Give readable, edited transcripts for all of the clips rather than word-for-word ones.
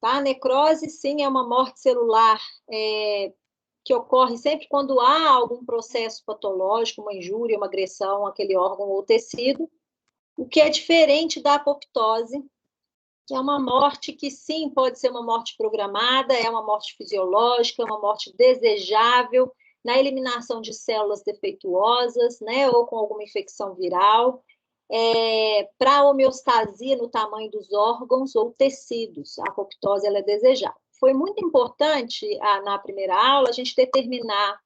tá? A necrose, sim, é uma morte celular que ocorre sempre quando há algum processo patológico, uma injúria, uma agressão àquele órgão ou tecido, o que é diferente da apoptose, que é uma morte que, sim, pode ser uma morte programada, é uma morte fisiológica, é uma morte desejável, na eliminação de células defeituosas, né, ou com alguma infecção viral, para homeostasia no tamanho dos órgãos ou tecidos. A apoptose ela é desejável. Foi muito importante, na primeira aula, a gente determinar,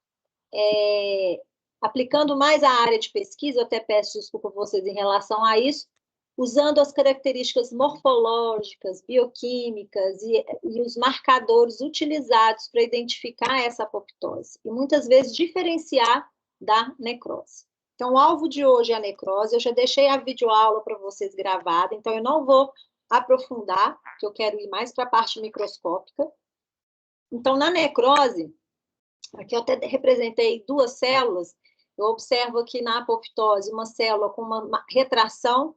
aplicando mais a área de pesquisa, eu até peço desculpa a vocês em relação a isso, usando as características morfológicas, bioquímicas e os marcadores utilizados para identificar essa apoptose, e muitas vezes diferenciar da necrose. Então, o alvo de hoje é a necrose, eu já deixei a videoaula para vocês gravada, então eu não vou aprofundar, porque eu quero ir mais para a parte microscópica. Então, na necrose, aqui eu até representei duas células, eu observo aqui na apoptose uma célula com uma retração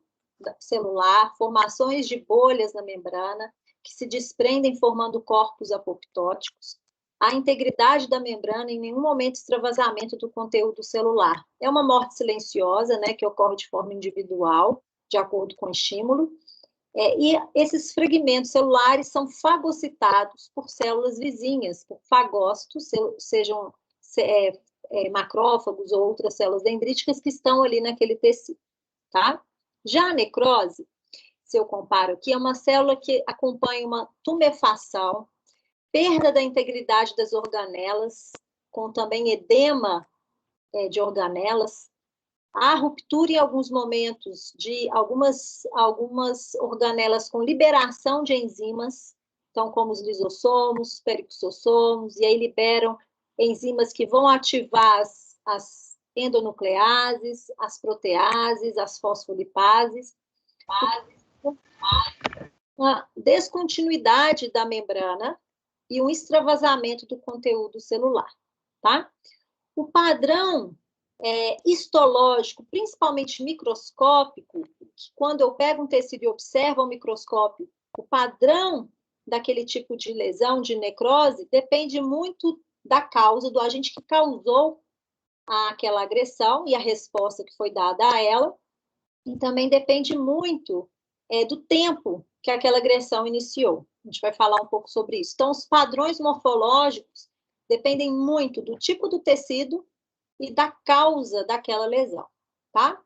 celular, formações de bolhas na membrana, que se desprendem formando corpos apoptóticos, a integridade da membrana, em nenhum momento extravasamento do conteúdo celular. É uma morte silenciosa, né, que ocorre de forma individual, de acordo com o estímulo, e esses fragmentos celulares são fagocitados por células vizinhas, por fagócitos, sejam macrófagos ou outras células dendríticas que estão ali naquele tecido, tá? Já a necrose, se eu comparo aqui, é uma célula que acompanha uma tumefação, perda da integridade das organelas, com também edema de organelas, a ruptura em alguns momentos de algumas organelas com liberação de enzimas, então como os lisossomos, perixossomos, e aí liberam enzimas que vão ativar as endonucleases, as proteases, as fosfolipases, uma descontinuidade da membrana e um extravasamento do conteúdo celular, tá? O padrão histológico, principalmente microscópico, que quando eu pego um tecido e observo ao microscópio, o padrão daquele tipo de lesão, de necrose, depende muito da causa, do agente que causou aquela agressão e a resposta que foi dada a ela, e também depende muito do tempo que aquela agressão iniciou. A gente vai falar um pouco sobre isso. Então, os padrões morfológicos dependem muito do tipo do tecido e da causa daquela lesão, tá?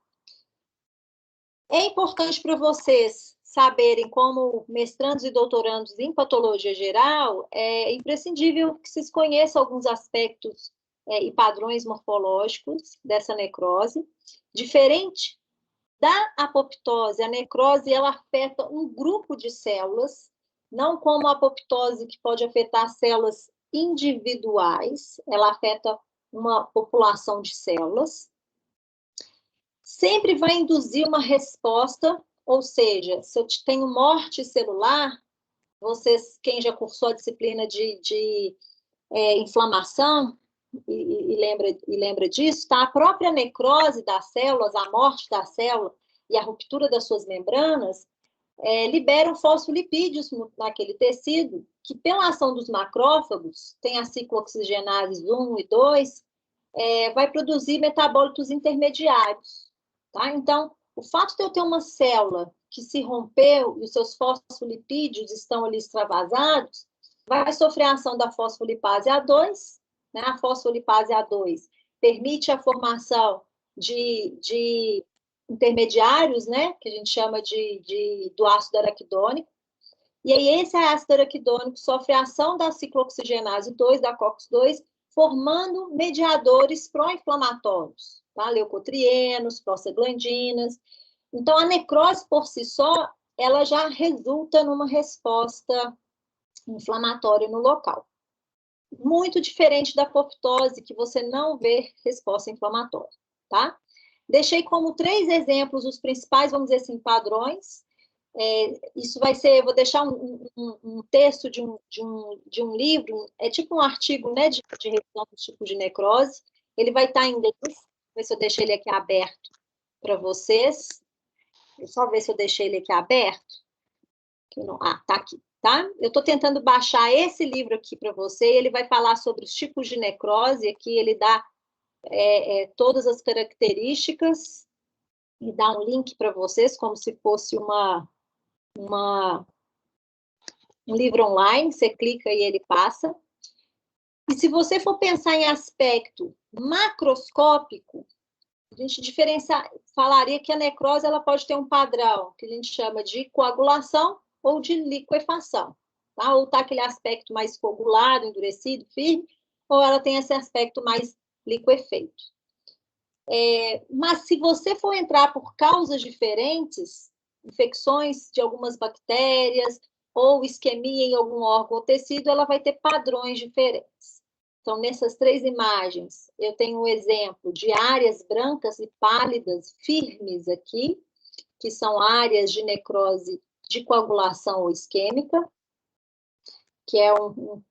É importante para vocês saberem, como mestrandos e doutorandos em patologia geral, é imprescindível que vocês conheçam alguns aspectos e padrões morfológicos dessa necrose. Diferente da apoptose, a necrose ela afeta um grupo de células, não como a apoptose, que pode afetar células individuais, ela afeta uma população de células. Sempre vai induzir uma resposta, ou seja, se eu tenho morte celular, vocês, quem já cursou a disciplina de inflamação, e lembra disso, tá? A própria necrose das células, a morte da célula e a ruptura das suas membranas liberam fosfolipídios naquele tecido, que pela ação dos macrófagos, tem a ciclooxigenases 1 e 2, vai produzir metabólitos intermediários, tá? Então, o fato de eu ter uma célula que se rompeu e os seus fosfolipídios estão ali extravasados, vai sofrer a ação da fosfolipase A2, né? A fosfolipase A2 permite a formação de intermediários, né? Que a gente chama do ácido araquidônico. E aí esse ácido araquidônico sofre a ação da ciclooxigenase 2, da COX-2, formando mediadores pró-inflamatórios, tá? Leucotrienos, prostaglandinas. Então, a necrose por si só, ela já resulta numa resposta inflamatória no local. Muito diferente da apoptose, que você não vê resposta inflamatória, tá? Deixei como 3 exemplos os principais, vamos dizer assim, padrões. Isso vai ser, eu vou deixar um texto de um livro, é tipo um artigo, né, de revisão do tipo de necrose. Ele vai estar em inglês, vou ver se eu deixei ele aqui aberto para vocês. Deixa eu só ver se eu deixei ele aqui aberto. Tá aqui. tá? Eu estou tentando baixar esse livro aqui para você, ele vai falar sobre os tipos de necrose, aqui ele dá todas as características e dá um link para vocês, como se fosse um livro online, você clica e ele passa. E se você for pensar em aspecto macroscópico, a gente falaria que a necrose ela pode ter um padrão que a gente chama de coagulação ou de liquefação, tá? Ou tá aquele aspecto mais coagulado, endurecido, firme, ou ela tem esse aspecto mais liquefeito. Mas se você for entrar por causas diferentes, infecções de algumas bactérias ou isquemia em algum órgão ou tecido, ela vai ter padrões diferentes. Então, nessas 3 imagens, eu tenho um exemplo de áreas brancas e pálidas firmes aqui, que são áreas de necrose de coagulação ou isquêmica, que é um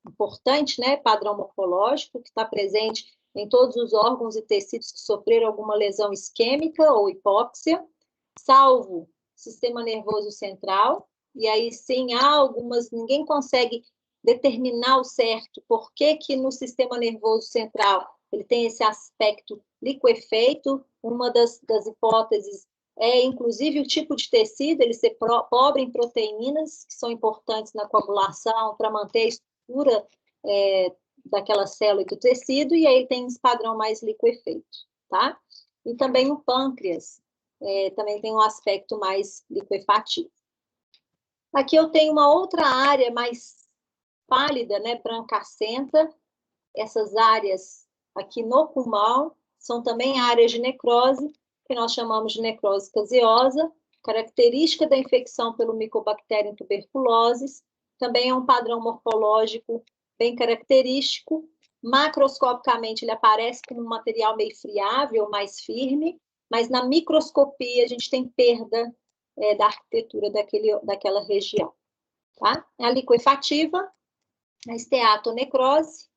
importante, né, padrão morfológico, que está presente em todos os órgãos e tecidos que sofreram alguma lesão isquêmica ou hipóxia, salvo sistema nervoso central, e aí sim há algumas, ninguém consegue determinar o certo por que no sistema nervoso central ele tem esse aspecto liquefeito. Uma das hipóteses é, inclusive, o tipo de tecido, ele ser pobre em proteínas, que são importantes na coagulação, para manter a estrutura daquela célula e do tecido, e aí ele tem esse padrão mais liquefeito, tá? E também o pâncreas, também tem um aspecto mais liquefativo. Aqui eu tenho uma outra área mais pálida, né, brancacenta. Essas áreas aqui no pulmão são também áreas de necrose, que nós chamamos de necrose caseosa, característica da infecção pelo Mycobacterium tuberculosis, também é um padrão morfológico bem característico. Macroscopicamente, ele aparece como um material meio friável, mais firme, mas na microscopia a gente tem perda da arquitetura daquela região. Tá? A liquefativa, a esteatonecrose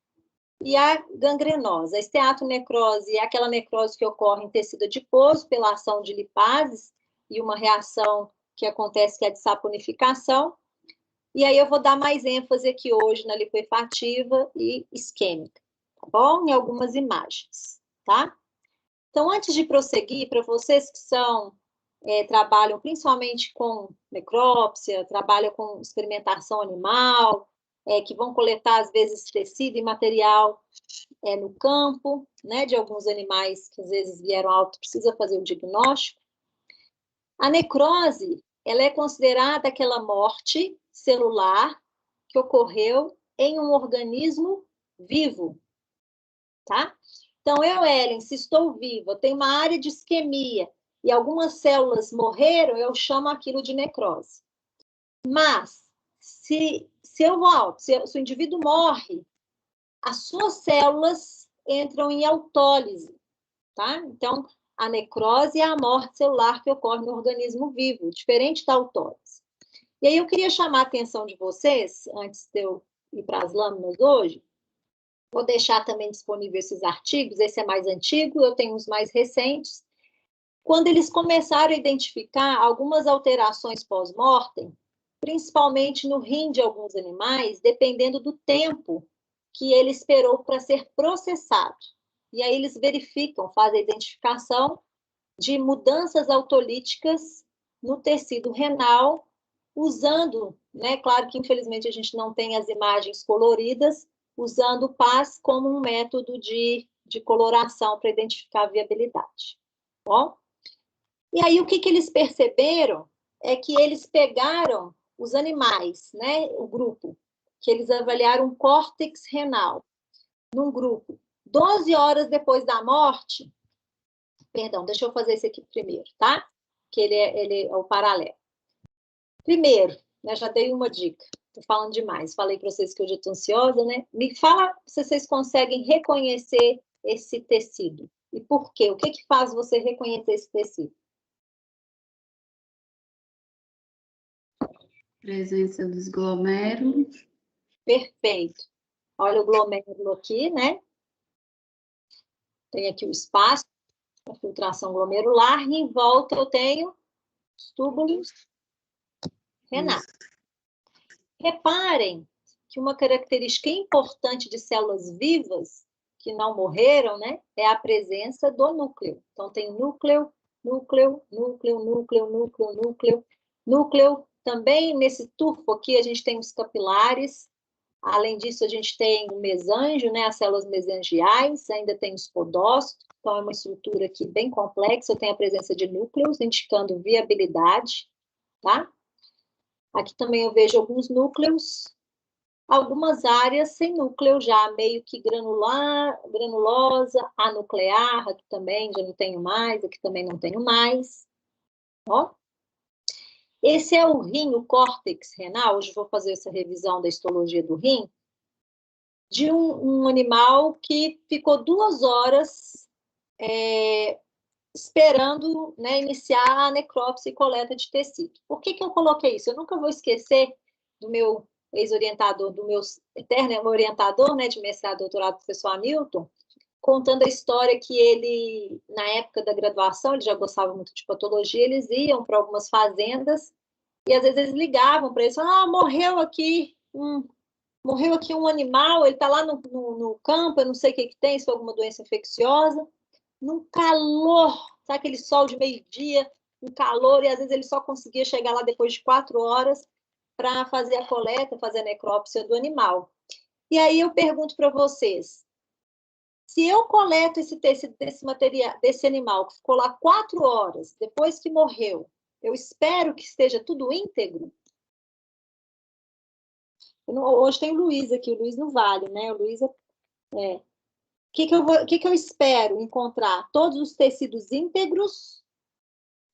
e a gangrenosa. A esteatonecrose é aquela necrose que ocorre em tecido adiposo pela ação de lipases e uma reação que acontece que é de saponificação. E aí eu vou dar mais ênfase aqui hoje na liquefativa e isquêmica, tá bom? Em algumas imagens, tá? Então, antes de prosseguir, para vocês que trabalham principalmente com necrópsia, trabalham com experimentação animal, que vão coletar, às vezes, tecido e material no campo, né, de alguns animais que, às vezes, vieram alto, precisa fazer o diagnóstico. A necrose, ela é considerada aquela morte celular que ocorreu em um organismo vivo, tá? Então, Ellen, se estou viva, tenho uma área de isquemia e algumas células morreram, eu chamo aquilo de necrose. Mas, se o indivíduo morre, as suas células entram em autólise, tá? Então, a necrose é a morte celular que ocorre no organismo vivo, diferente da autólise. E aí eu queria chamar a atenção de vocês, antes de eu ir para as lâminas hoje, vou deixar também disponível esses artigos, esse é mais antigo, eu tenho os mais recentes. Quando eles começaram a identificar algumas alterações pós-mortem, principalmente no rim de alguns animais, dependendo do tempo que ele esperou para ser processado. E aí eles verificam, fazem a identificação de mudanças autolíticas no tecido renal, usando, né, claro que infelizmente a gente não tem as imagens coloridas, usando o PAS como um método de coloração para identificar a viabilidade. Bom? E aí o que eles perceberam é que eles pegaram os animais, né, o grupo, que eles avaliaram o córtex renal, num grupo, 12 horas depois da morte. Perdão, deixa eu fazer esse aqui primeiro, tá? Que ele é o paralelo. Primeiro, né, já dei uma dica, tô falando demais, falei para vocês que hoje eu tô ansiosa, né? Me fala se vocês conseguem reconhecer esse tecido. E por quê? O que faz você reconhecer esse tecido? Presença dos glomérulos. Perfeito. Olha o glomérulo aqui, né? Tem aqui o espaço, a filtração glomerular, e em volta eu tenho os túbulos renais. Reparem que uma característica importante de células vivas que não morreram, né, é a presença do núcleo. Então, tem núcleo, núcleo, núcleo, núcleo, núcleo, núcleo, núcleo. Também nesse tufo aqui a gente tem os capilares. Além disso, a gente tem o mesângio, né, as células mesangiais, ainda tem os podócitos. Então, é uma estrutura aqui bem complexa. Eu tenho a presença de núcleos, indicando viabilidade, tá? Aqui também eu vejo alguns núcleos, algumas áreas sem núcleo já, meio que granulosa, anuclear, aqui também já não tenho mais, aqui também não tenho mais. Ó. Esse é o rim, o córtex renal. Hoje eu vou fazer essa revisão da histologia do rim, de um animal que ficou 2 horas esperando, né, iniciar a necrópsia e coleta de tecido. Por que eu coloquei isso? Eu nunca vou esquecer do meu ex-orientador, do meu eterno orientador, né, de mestrado e doutorado, professor Hamilton, contando a história que ele, na época da graduação, ele já gostava muito de patologia, eles iam para algumas fazendas e às vezes eles ligavam para eles, morreu aqui um animal, ele está lá no campo, eu não sei o que tem, se foi alguma doença infecciosa, num calor, sabe aquele sol de meio-dia, um calor, e às vezes ele só conseguia chegar lá depois de 4 horas para fazer a coleta, fazer a necrópsia do animal. E aí eu pergunto para vocês, se eu coleto esse tecido desse material, desse animal que ficou lá 4 horas depois que morreu, eu espero que esteja tudo íntegro? Hoje tem o Luiz aqui, o Luiz no Vale, né? O Luiz O que eu espero encontrar? Todos os tecidos íntegros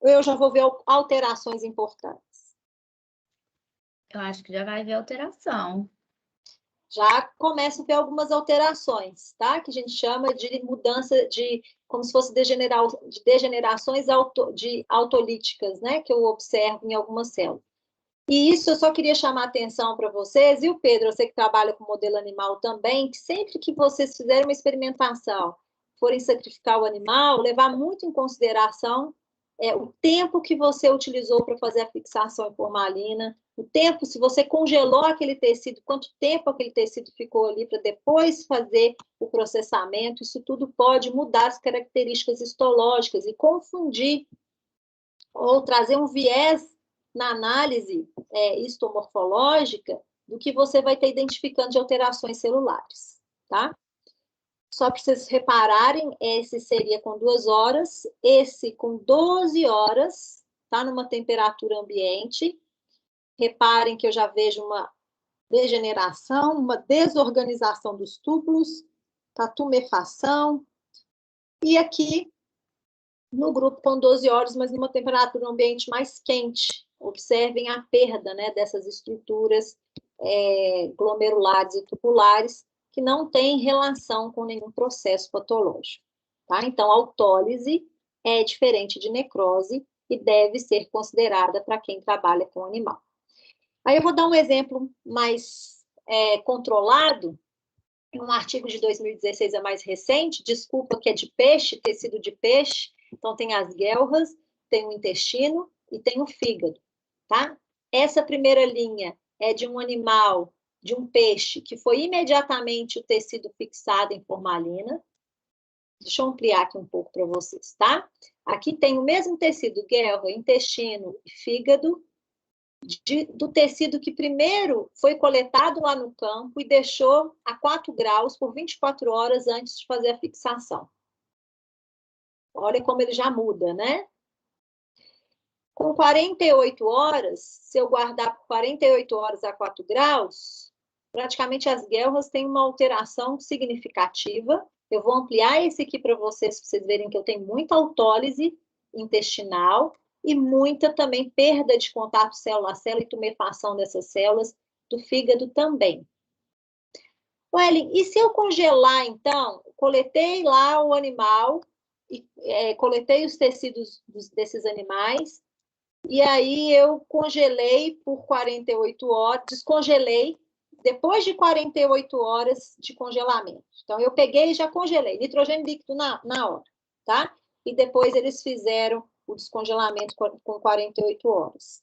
ou eu já vou ver alterações importantes? Eu acho que já vai ver alteração. Já começam a ver algumas alterações, tá? Que a gente chama de mudança de, como se fosse degenerações autolíticas, né? Que eu observo em algumas células. E isso eu só queria chamar a atenção para vocês, e o Pedro, você que trabalha com modelo animal também, que sempre que vocês fizerem uma experimentação, forem sacrificar o animal, levar muito em consideração o tempo que você utilizou para fazer a fixação em formalina, o tempo, se você congelou aquele tecido, quanto tempo aquele tecido ficou ali para depois fazer o processamento, isso tudo pode mudar as características histológicas e confundir ou trazer um viés na análise histomorfológica do que você vai ter identificando de alterações celulares, tá? Só para vocês repararem, esse seria com 2 horas, esse com 12 horas, tá? Numa temperatura ambiente. Reparem que eu já vejo uma degeneração, uma desorganização dos túbulos, tá? Tumefação. E aqui, no grupo com 12 horas, mas numa temperatura ambiente mais quente. Observem a perda, né, dessas estruturas glomerulares e tubulares que não têm relação com nenhum processo patológico. Tá? Então, a autólise é diferente de necrose e deve ser considerada para quem trabalha com animal. Aí eu vou dar um exemplo mais controlado. Um artigo de 2016 é mais recente, desculpa, que é de peixe, tecido de peixe. Então, tem as guelras, tem o intestino e tem o fígado, tá? Essa primeira linha é de um animal, de um peixe, que foi imediatamente o tecido fixado em formalina. Deixa eu ampliar aqui um pouco para vocês, tá? Aqui tem o mesmo tecido, guelra, intestino e fígado, do tecido que primeiro foi coletado lá no campo e deixou a 4 graus por 24 horas antes de fazer a fixação. Olha como ele já muda, né? Com 48 horas, se eu guardar por 48 horas a 4 graus, praticamente as guelras têm uma alteração significativa. Eu vou ampliar esse aqui para vocês verem que eu tenho muita autólise intestinal e muita também perda de contato célula a célula e tumefação dessas células, do fígado também. Wellen, e se eu congelar, então, coletei lá o animal, coletei os tecidos desses animais, e aí eu congelei por 48 horas, descongelei, depois de 48 horas de congelamento. Então, eu peguei e já congelei, nitrogênio líquido na hora, tá? E depois eles fizeram o descongelamento com 48 horas.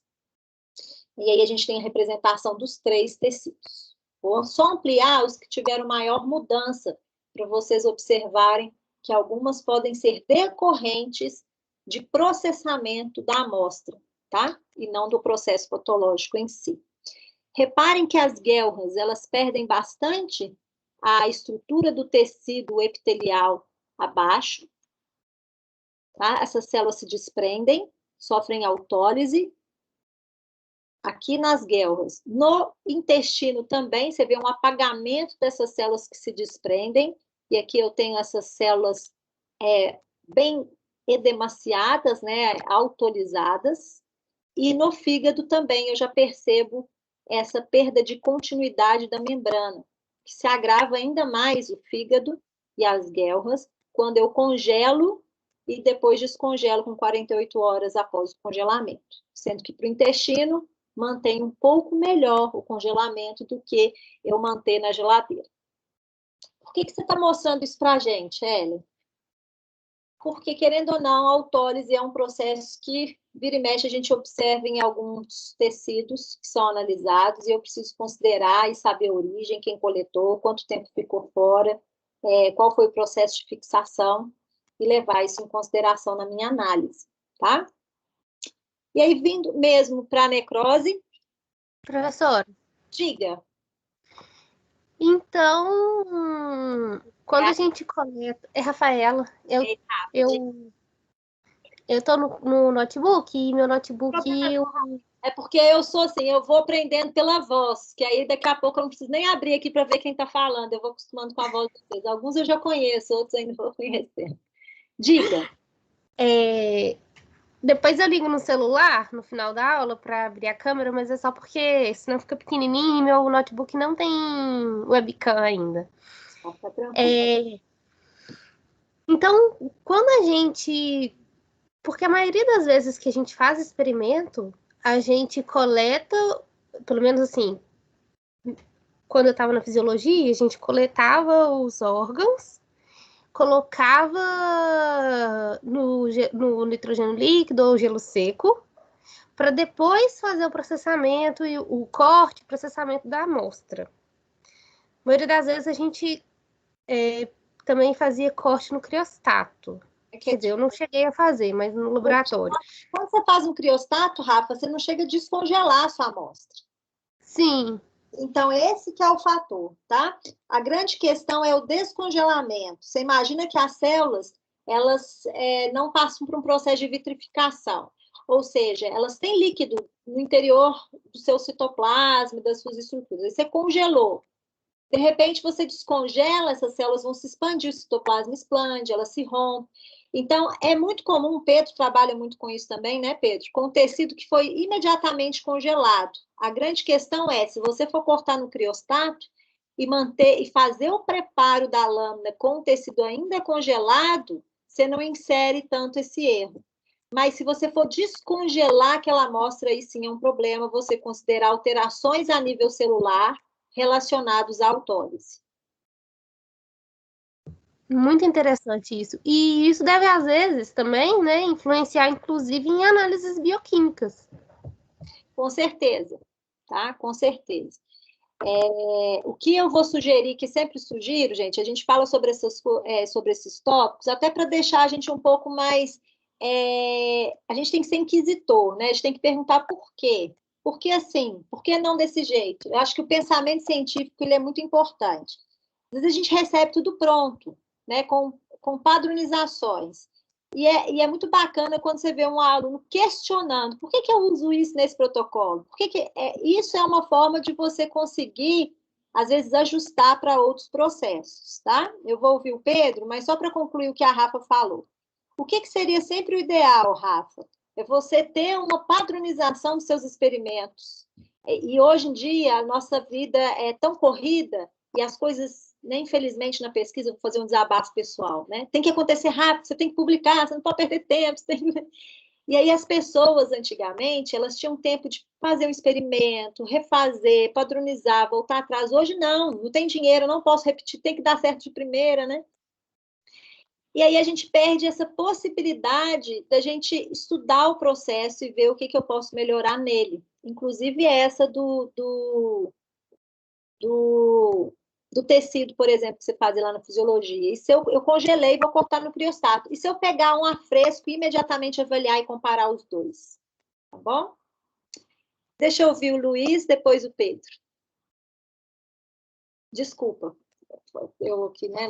E aí a gente tem a representação dos 3 tecidos. Vou só ampliar os que tiveram maior mudança, para vocês observarem que algumas podem ser decorrentes de processamento da amostra, tá? E não do processo patológico em si. Reparem que as guelras, elas perdem bastante a estrutura do tecido epitelial abaixo, tá? Essas células se desprendem, sofrem autólise. Aqui nas guelras. No intestino também, você vê um apagamento dessas células que se desprendem, e aqui eu tenho essas células bem edemaciadas, né, autolizadas, e no fígado também eu já percebo essa perda de continuidade da membrana, que se agrava ainda mais o fígado e as guelras, quando eu congelo e depois descongelo com 48 horas após o congelamento, sendo que para o intestino mantém um pouco melhor o congelamento do que eu manter na geladeira. Por que você está mostrando isso para a gente, Ellen? Porque, querendo ou não, a autólise é um processo que, vira e mexe, a gente observa em alguns tecidos que são analisados, e eu preciso considerar e saber a origem, quem coletou, quanto tempo ficou fora, qual foi o processo de fixação, e levar isso em consideração na minha análise, tá? E aí, vindo mesmo para a necrose... Professor, Diga. então, quando a gente coleta... É Rafaela, eu tô no notebook, e meu notebook... É porque eu sou assim, eu vou aprendendo pela voz, que aí daqui a pouco eu não preciso nem abrir aqui para ver quem está falando, eu vou acostumando com a voz de vocês. Alguns eu já conheço, outros ainda vou conhecer. Diga. Depois eu ligo no celular, no final da aula, para abrir a câmera, mas é só porque senão fica pequenininho e meu notebook não tem webcam ainda. Tá tranquilo. Então, quando a gente... Porque a maioria das vezes que a gente faz experimento, a gente coleta, pelo menos assim, quando eu estava na fisiologia, a gente coletava os órgãos, colocava no nitrogênio líquido ou gelo seco, para depois fazer o processamento e o corte, processamento da amostra. A maioria das vezes a gente também fazia corte no criostato. Quer dizer, eu não cheguei a fazer, mas no laboratório. Quando você faz um criostato, Rafa, você não chega a descongelar a sua amostra. Sim. Então, esse que é o fator, tá? A grande questão é o descongelamento. Você imagina que as células, elas não passam por um processo de vitrificação. Ou seja, elas têm líquido no interior do seu citoplasma, das suas estruturas. Aí você congelou. De repente, você descongela, essas células vão se expandir, o citoplasma expande, elas se rompem. Então, é muito comum, o Pedro trabalha muito com isso também, né, Pedro? Com tecido que foi imediatamente congelado. A grande questão é, se você for cortar no criostato e manter e fazer o preparo da lâmina com o tecido ainda congelado, você não insere tanto esse erro. Mas se você for descongelar aquela amostra, aí sim é um problema você considerar alterações a nível celular relacionados à autólise. Muito interessante isso. E isso deve, às vezes, também, né, influenciar, inclusive, em análises bioquímicas. Com certeza, tá? Com certeza. O que eu vou sugerir, que sempre sugiro, gente, a gente fala sobre esses tópicos, até para deixar a gente um pouco mais... a gente tem que ser inquisitor, né? A gente tem que perguntar por quê. Por que assim? Por que não desse jeito? Eu acho que o pensamento científico ele é muito importante. Às vezes a gente recebe tudo pronto, né? Com padronizações. E é muito bacana quando você vê um aluno questionando por que eu uso isso nesse protocolo? Isso é uma forma de você conseguir, às vezes, ajustar para outros processos, tá? Eu vou ouvir o Pedro, mas só para concluir o que a Rafa falou. O que seria sempre o ideal, Rafa? É você ter uma padronização dos seus experimentos. E hoje em dia, a nossa vida é tão corrida e as coisas, né, infelizmente, na pesquisa, vou fazer um desabafo pessoal, né? Tem que acontecer rápido, você tem que publicar, você não pode perder tempo. E aí as pessoas, antigamente, elas tinham tempo de fazer um experimento, refazer, padronizar, voltar atrás. Hoje, não tem dinheiro, não posso repetir, tem que dar certo de primeira, né? E aí a gente perde essa possibilidade da gente estudar o processo e ver o que eu posso melhorar nele. inclusive essa do tecido, por exemplo, que você faz lá na fisiologia. E se eu congelei e vou cortar no criostato. E se eu pegar um a fresco e imediatamente avaliar e comparar os dois? Tá bom? Deixa eu ouvir o Luiz, depois o Pedro. Desculpa. Eu aqui, né?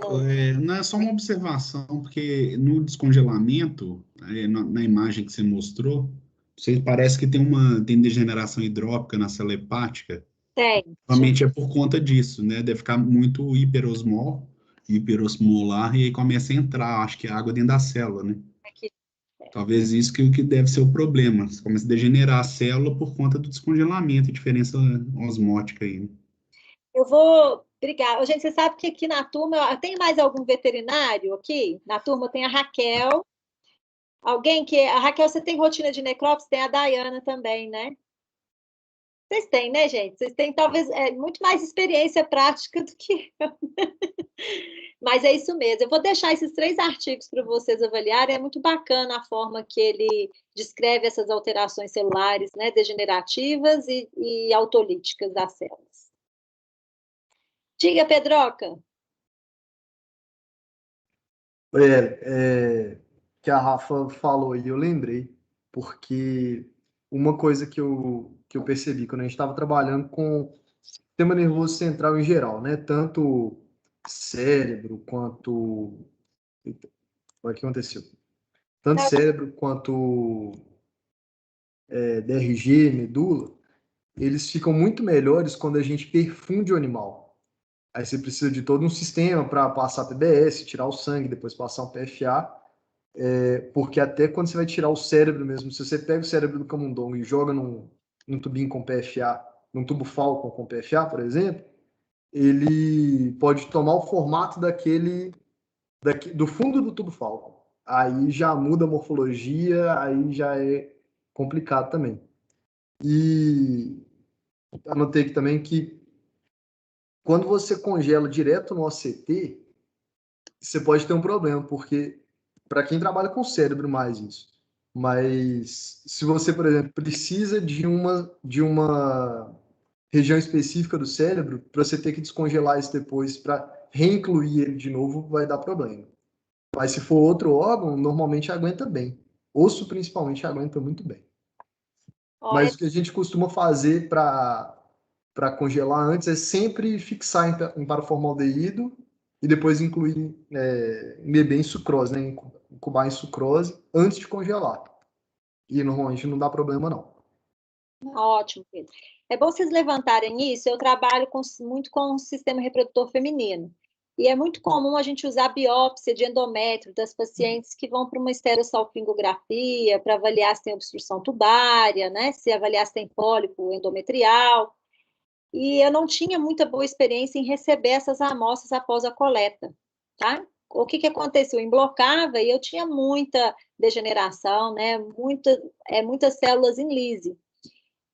Não é só uma observação, porque no descongelamento, na imagem que você mostrou, você parece que tem degeneração hidrópica na célula hepática. Tem. Realmente é por conta disso, né? Deve ficar muito hiperosmolar, e aí começa a entrar, acho que, a água dentro da célula, né? Aqui. Talvez isso que deve ser o problema. Você começa a degenerar a célula por conta do descongelamento e diferença osmótica aí, né? Eu vou. Obrigada. Gente, você sabe que aqui na turma. Tem mais algum veterinário aqui? Na turma tem a Raquel. Alguém que. A Raquel, você tem rotina de necrópsia? Tem a Dayana também, né? Vocês têm, né, gente? Vocês têm talvez muito mais experiência prática do que eu. Mas é isso mesmo. Eu vou deixar esses 3 artigos para vocês avaliarem. É muito bacana a forma que ele descreve essas alterações celulares, né, degenerativas e autolíticas das células. Diga, Pedroca. Que a Rafa falou e eu lembrei, porque uma coisa que eu percebi quando a gente estava trabalhando com o sistema nervoso central em geral, né? Tanto cérebro quanto. O que aconteceu? Tanto cérebro quanto DRG, medula, eles ficam muito melhores quando a gente perfunde o animal. Aí você precisa de todo um sistema para passar PBS, tirar o sangue, depois passar um PFA. Porque até quando você vai tirar o cérebro mesmo, se você pega o cérebro do camundongo e joga num tubinho com PFA, num tubo Falcon com PFA, por exemplo, ele pode tomar o formato do fundo do tubo Falcon. Aí já muda a morfologia, aí já é complicado também. E anotei aqui também que quando você congela direto no OCT, você pode ter um problema, porque para quem trabalha com cérebro mais isso. Mas se você, por exemplo, precisa de uma região específica do cérebro, para você ter que descongelar isso depois para reincluir ele de novo, vai dar problema. Mas se for outro órgão, normalmente aguenta bem. Osso, principalmente, aguenta muito bem. Mas o que a gente costuma fazer para congelar antes é sempre fixar em paraformaldeído e depois incluir, beber em sucrose, né? Incubar em sucrose antes de congelar. E normalmente não dá problema, não. Ótimo, Pedro. É bom vocês levantarem isso. Eu trabalho muito com o sistema reprodutor feminino. E é muito comum a gente usar biópsia de endométrio das pacientes que vão para uma esterossalpingografia para avaliar se tem obstrução tubária, né? Se avaliar se tem pólipo endometrial. E eu não tinha muita boa experiência em receber essas amostras após a coleta, tá? O que aconteceu? Eu emblocava e eu tinha muita degeneração, né? Muitas células em lise.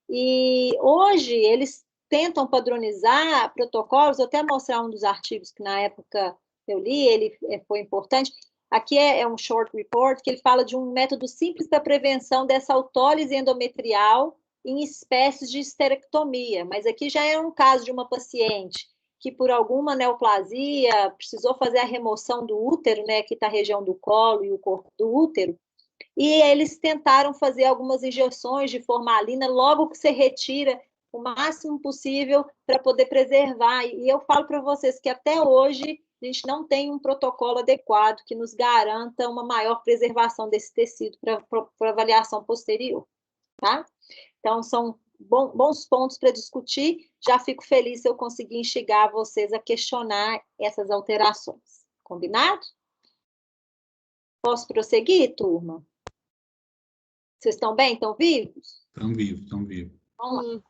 E hoje eles tentam padronizar protocolos, vou até mostrar um dos artigos que na época eu li, ele foi importante. Aqui é um short report que ele fala de um método simples para prevenção dessa autólise endometrial em espécies de histerectomia, mas aqui já é um caso de uma paciente que por alguma neoplasia precisou fazer a remoção do útero, né, que está a região do colo e o corpo do útero, e eles tentaram fazer algumas injeções de formalina logo que você retira o máximo possível para poder preservar. E eu falo para vocês que até hoje a gente não tem um protocolo adequado que nos garanta uma maior preservação desse tecido para avaliação posterior, tá? Então, são bons pontos para discutir. Já fico feliz se eu conseguir instigar vocês a questionar essas alterações. Combinado? Posso prosseguir, turma? Vocês estão bem? Estão vivos? Estão vivos, estão vivos. Vamos lá.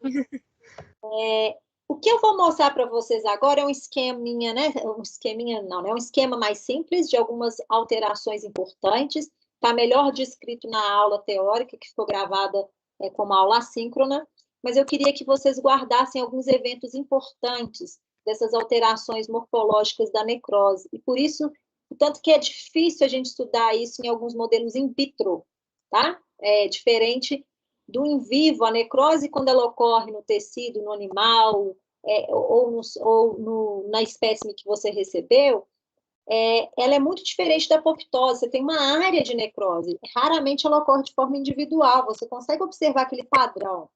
O que eu vou mostrar para vocês agora é um esqueminha, né? Um esqueminha não, né? Um esquema mais simples de algumas alterações importantes. Está melhor descrito na aula teórica, que ficou gravada como aula assíncrona, mas eu queria que vocês guardassem alguns eventos importantes dessas alterações morfológicas da necrose. E por isso, tanto que é difícil a gente estudar isso em alguns modelos in vitro, tá? É diferente do in vivo, a necrose, quando ela ocorre no tecido, no animal, na espécime que você recebeu, ela é muito diferente da apoptose. Você tem uma área de necrose. Raramente ela ocorre de forma individual. Você consegue observar aquele padrão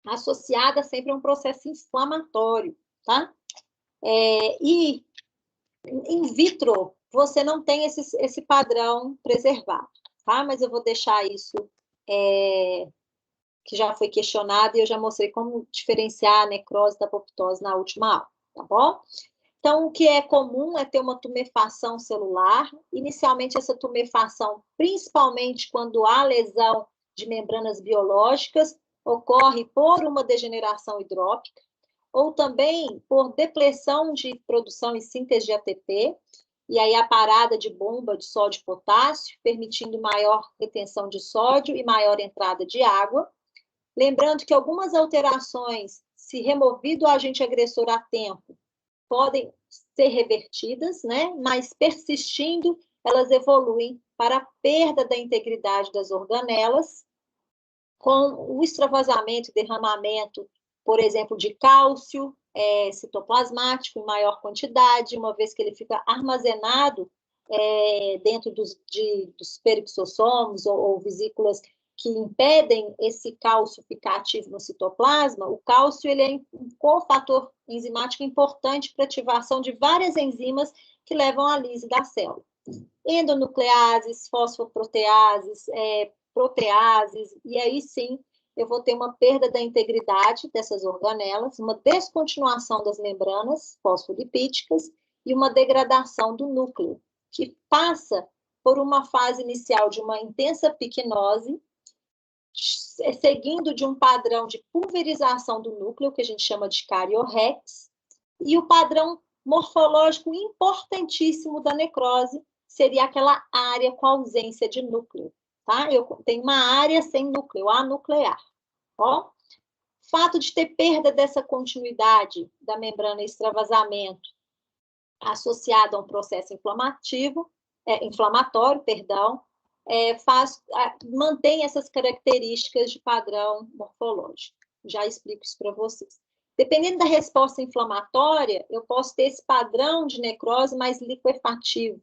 associada sempre a um processo inflamatório, tá? E in vitro, você não tem esse padrão preservado, tá? Mas eu vou deixar isso que já foi questionado e eu já mostrei como diferenciar a necrose da apoptose na última aula, tá bom? Então, o que é comum é ter uma tumefação celular. Inicialmente, essa tumefação, principalmente quando há lesão de membranas biológicas, ocorre por uma degeneração hidrópica, ou também por depressão de produção e síntese de ATP, e aí a parada de bomba de sódio e potássio, permitindo maior retenção de sódio e maior entrada de água. Lembrando que algumas alterações, se removido o agente agressor a tempo, podem ser revertidas, né? Mas persistindo, elas evoluem para a perda da integridade das organelas, com o extravasamento e derramamento, por exemplo, de cálcio citoplasmático em maior quantidade, uma vez que ele fica armazenado dentro dos perixossomos ou vesículas que impedem esse cálcio ficar ativo no citoplasma. O cálcio ele é um cofator enzimático importante para ativação de várias enzimas que levam à lise da célula. Endonucleases, fosfoproteases, proteases, e aí sim eu vou ter uma perda da integridade dessas organelas, uma descontinuação das membranas fosfolipídicas e uma degradação do núcleo, que passa por uma fase inicial de uma intensa picnose, seguindo de um padrão de pulverização do núcleo, que a gente chama de cariorrex, e o padrão morfológico importantíssimo da necrose seria aquela área com ausência de núcleo, tá? Eu tenho uma área sem núcleo, anuclear. Ó, fato de ter perda dessa continuidade da membrana extravasamento associado a um processo inflamatório, mantém essas características de padrão morfológico. Já explico isso para vocês. Dependendo da resposta inflamatória, eu posso ter esse padrão de necrose mais liquefativo,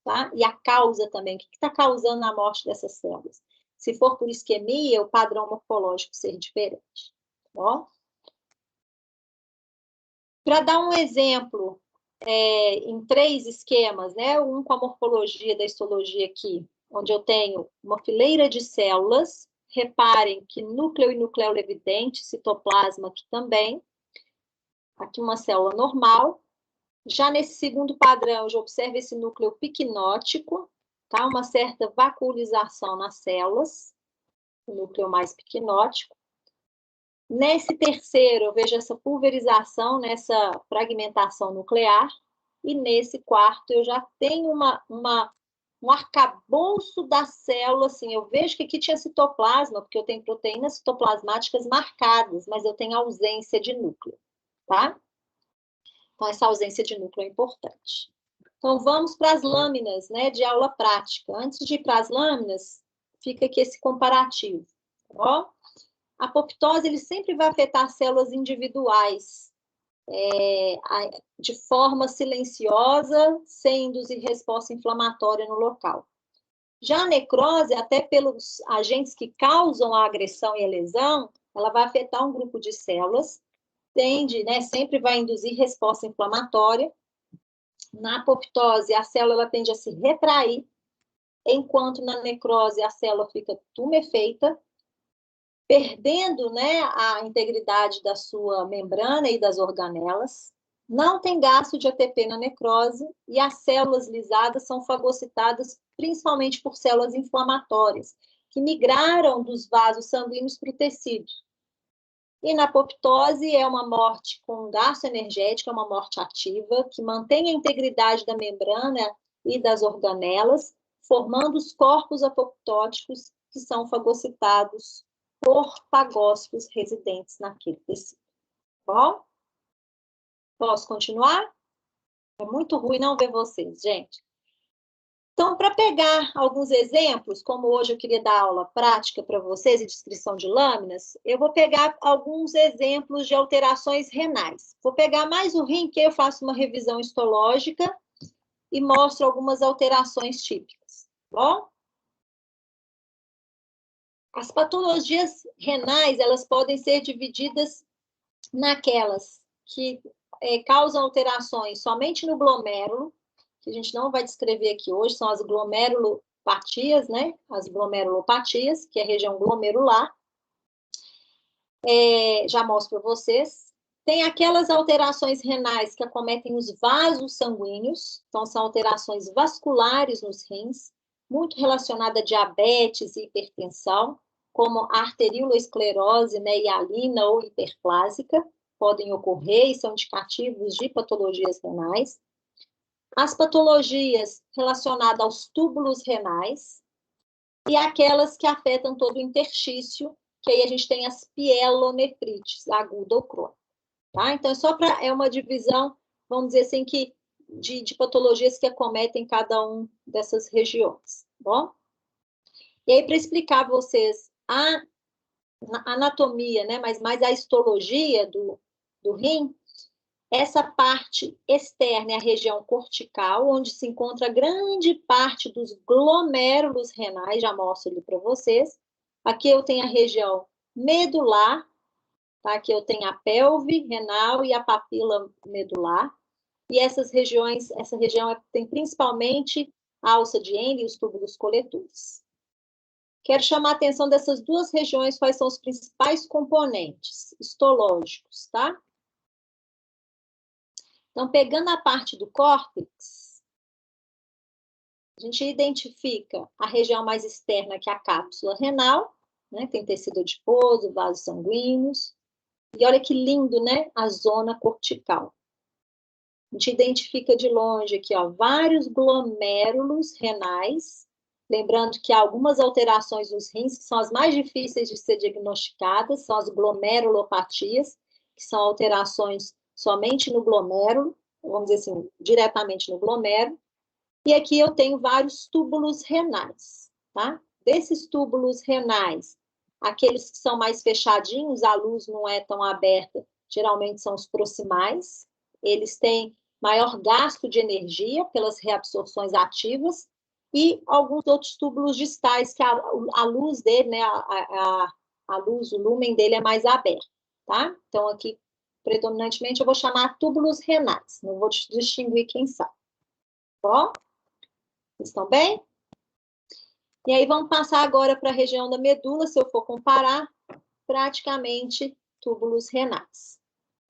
tá? E a causa também, o que está causando a morte dessas células? Se for por isquemia, o padrão morfológico ser diferente. Para dar um exemplo, em 3 esquemas, né? Um com a morfologia da histologia aqui, onde eu tenho uma fileira de células. Reparem que núcleo e nucleolo evidente, citoplasma aqui também. Aqui uma célula normal. Já nesse segundo padrão, eu já observo esse núcleo picnótico, tá? Uma certa vacuolização nas células, o núcleo mais picnótico. Nesse terceiro, eu vejo essa pulverização, nessa fragmentação nuclear. E nesse quarto, eu já tenho um arcabouço da célula, assim, eu vejo que aqui tinha citoplasma, porque eu tenho proteínas citoplasmáticas marcadas, mas eu tenho ausência de núcleo, tá? Então, essa ausência de núcleo é importante. Então, vamos para as lâminas, né, de aula prática. Antes de ir para as lâminas, fica aqui esse comparativo. Ó, a apoptose ele sempre vai afetar células individuais, de forma silenciosa, sem induzir resposta inflamatória no local. Já a necrose, até pelos agentes que causam a agressão e a lesão, ela vai afetar um grupo de células, sempre vai induzir resposta inflamatória. Na apoptose, a célula tende a se retrair, enquanto na necrose a célula fica tumefeita, perdendo, né, a integridade da sua membrana e das organelas. Não tem gasto de ATP na necrose e as células lisadas são fagocitadas principalmente por células inflamatórias, que migraram dos vasos sanguíneos para o tecido. E na apoptose é uma morte com gasto energético, é uma morte ativa, que mantém a integridade da membrana e das organelas, formando os corpos apoptóticos que são fagocitados por fagócitos residentes naquele tecido. Bom? Posso continuar? É muito ruim não ver vocês, gente. Então, para pegar alguns exemplos, como hoje eu queria dar aula prática para vocês e descrição de lâminas, eu vou pegar alguns exemplos de alterações renais. Vou pegar mais o rim, que eu faço uma revisão histológica e mostro algumas alterações típicas, tá bom? As patologias renais, elas podem ser divididas naquelas que causam alterações somente no glomérulo, que a gente não vai descrever aqui hoje, são as glomerulopatias, né? As glomerulopatias, que é a região glomerular. Já mostro para vocês. Tem aquelas alterações renais que acometem os vasos sanguíneos, então são alterações vasculares nos rins, muito relacionada a diabetes e hipertensão, como a arterioloesclerose, né, hialina ou hiperplásica, podem ocorrer e são indicativos de patologias renais. As patologias relacionadas aos túbulos renais e aquelas que afetam todo o interstício, que aí a gente tem as pielonefrites, aguda ou crônica. Tá? Então, é uma divisão, vamos dizer assim, de patologias que acometem cada uma dessas regiões. Tá bom? E aí, para explicar a vocês a anatomia, né, mas mais a histologia do rim, essa parte externa é a região cortical, onde se encontra grande parte dos glomérulos renais, já mostro ali para vocês. Aqui eu tenho a região medular, tá? Aqui eu tenho a pelve renal e a papila medular. E essa região tem principalmente a alça de Henle e os túbulos coletores. Quero chamar a atenção dessas duas regiões, quais são os principais componentes histológicos, tá? Então, pegando a parte do córtex, a gente identifica a região mais externa, que é a cápsula renal, né? Tem tecido adiposo, vasos sanguíneos. E olha que lindo, né? A zona cortical. A gente identifica de longe aqui, ó, vários glomérulos renais. Lembrando que há algumas alterações nos rins, que são as mais difíceis de ser diagnosticadas, são as glomerulopatias, que são alterações somente no glomérulo, vamos dizer assim, diretamente no glomérulo. E aqui eu tenho vários túbulos renais, tá? Desses túbulos renais, aqueles que são mais fechadinhos, a luz não é tão aberta, geralmente são os proximais. Eles têm maior gasto de energia pelas reabsorções ativas, e alguns outros túbulos distais, que a luz dele, né, a luz, o lúmen dele é mais aberto, tá? Então, aqui, predominantemente, eu vou chamar túbulos renais, não vou distinguir quem são. Bom? Estão bem? E aí, vamos passar agora para a região da medula, se eu for comparar, praticamente túbulos renais.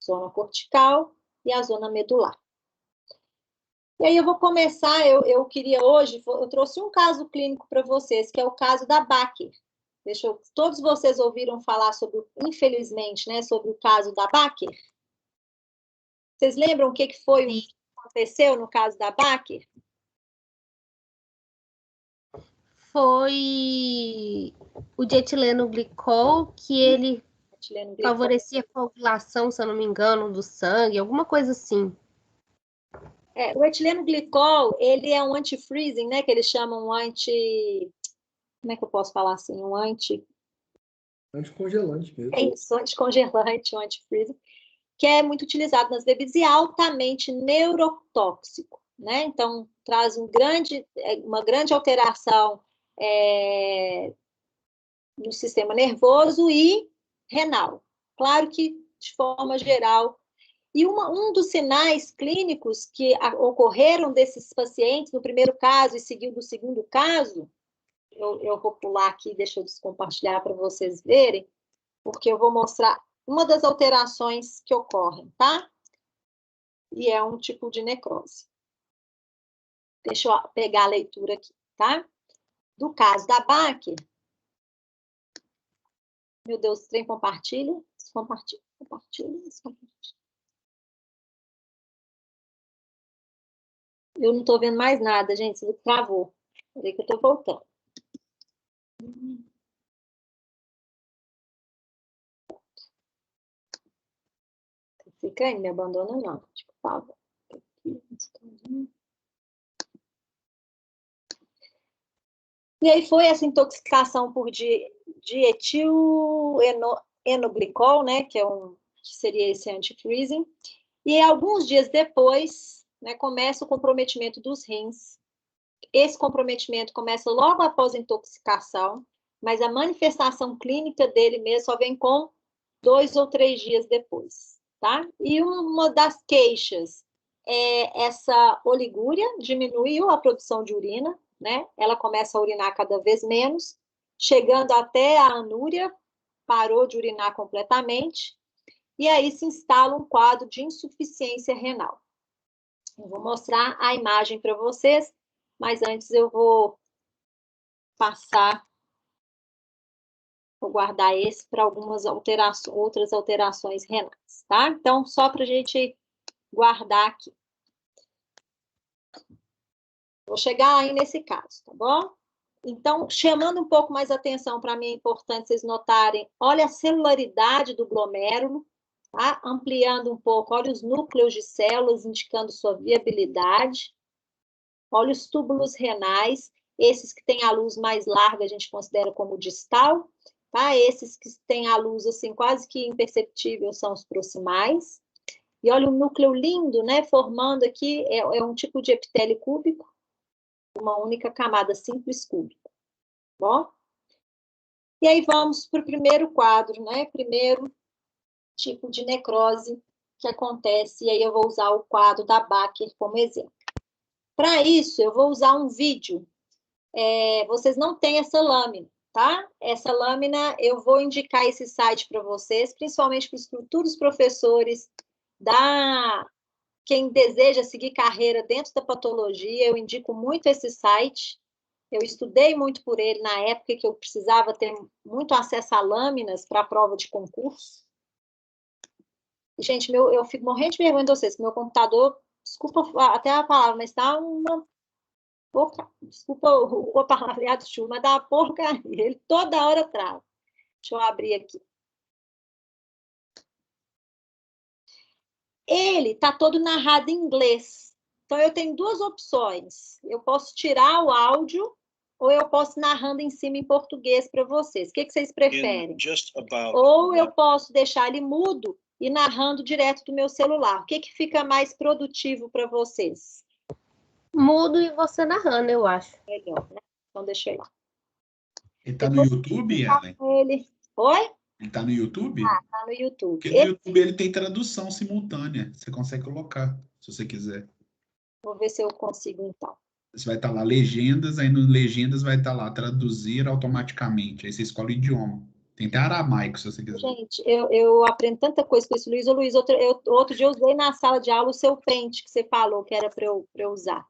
Zona cortical e a zona medular. E aí eu vou começar, eu queria hoje, eu trouxe um caso clínico para vocês, que é o caso da Baker. Todos vocês ouviram falar sobre, infelizmente, né, sobre o caso da Baker? Vocês lembram o que foi que aconteceu no caso da Baker? Foi o dietileno glicol, que ele favorecia a coagulação, se eu não me engano, do sangue, alguma coisa assim. O etileno glicol, ele é um anti-freezing, né? Que eles chamam como é que eu posso falar assim? Anticongelante mesmo. É isso, anticongelante, um anti-freezing, que é muito utilizado nas bebidas e altamente neurotóxico, né? Então, traz uma grande alteração no sistema nervoso e renal. Claro que, de forma geral. E um dos sinais clínicos que ocorreram desses pacientes no primeiro caso e seguiu do segundo caso, eu vou pular aqui, deixa eu descompartilhar para vocês verem, porque eu vou mostrar uma das alterações que ocorrem, tá? E é um tipo de necrose. Deixa eu pegar a leitura aqui, tá? Do caso da Baker. Meu Deus, o trem compartilha. Compartilha. Eu não estou vendo mais nada, gente. Isso travou. Peraí que eu estou voltando. Fica aí, me abandona não. Por favor. E aí foi essa intoxicação por dietilenoglicol, né, que seria esse antifreezing. E alguns dias depois, né, começa o comprometimento dos rins. Esse comprometimento começa logo após a intoxicação, mas a manifestação clínica dele mesmo só vem com 2 ou 3 dias depois, tá? E uma das queixas é essa oligúria, diminuiu a produção de urina, né? Ela começa a urinar cada vez menos, chegando até a anúria, parou de urinar completamente, e aí se instala um quadro de insuficiência renal. Eu vou mostrar a imagem para vocês, mas antes eu vou guardar esse para algumas outras alterações renais, tá? Então, só para a gente guardar aqui. Vou chegar aí nesse caso, tá bom? Então, chamando um pouco mais atenção, para mim é importante vocês notarem, olha a celularidade do glomérulo, tá? Ampliando um pouco, olha os núcleos de células, indicando sua viabilidade. Olha os túbulos renais, esses que têm a luz mais larga a gente considera como distal, tá? Esses que têm a luz assim quase que imperceptível são os proximais. E olha o núcleo lindo, né? Formando aqui, é um tipo de epitélio cúbico, uma única camada simples cúbica. Bom? E aí vamos para o primeiro quadro, né? Primeiro tipo de necrose que acontece, e aí eu vou usar o quadro da Baker como exemplo. Para isso, eu vou usar um vídeo. Vocês não têm essa lâmina, tá? Essa lâmina, eu vou indicar esse site para vocês, principalmente para os futuros professores quem deseja seguir carreira dentro da patologia, eu indico muito esse site. Eu estudei muito por ele na época que eu precisava ter muito acesso a lâminas para a prova de concurso. Gente, eu fico morrendo de vergonha de vocês, que meu computador, desculpa até a palavra, mas está uma porca, desculpa o palavreado chulo, mas dá uma porcaria, ele toda hora trava. Deixa eu abrir aqui. Ele está todo narrado em inglês. Então, eu tenho duas opções. Eu posso tirar o áudio ou eu posso narrando em cima em português para vocês. O que vocês preferem? Ou eu posso deixar ele mudo e narrando direto do meu celular. O que fica mais produtivo para vocês? Mudo e você narrando, eu acho. Melhor, né? Então, deixa eu ir lá. Ele está no YouTube, Ellen? Oi? Ele está no YouTube? Tá no YouTube. Porque no YouTube ele tem tradução simultânea. Você consegue colocar, se você quiser. Vou ver se eu consigo, então. Você vai estar lá legendas, aí no legendas vai estar lá traduzir automaticamente. Aí você escolhe o idioma. Tem até aramaico, se você quiser. Gente, eu aprendo tanta coisa com isso, Luiz. Ô, Luiz, outro dia eu usei na sala de aula o seu pente que você falou que era para eu usar.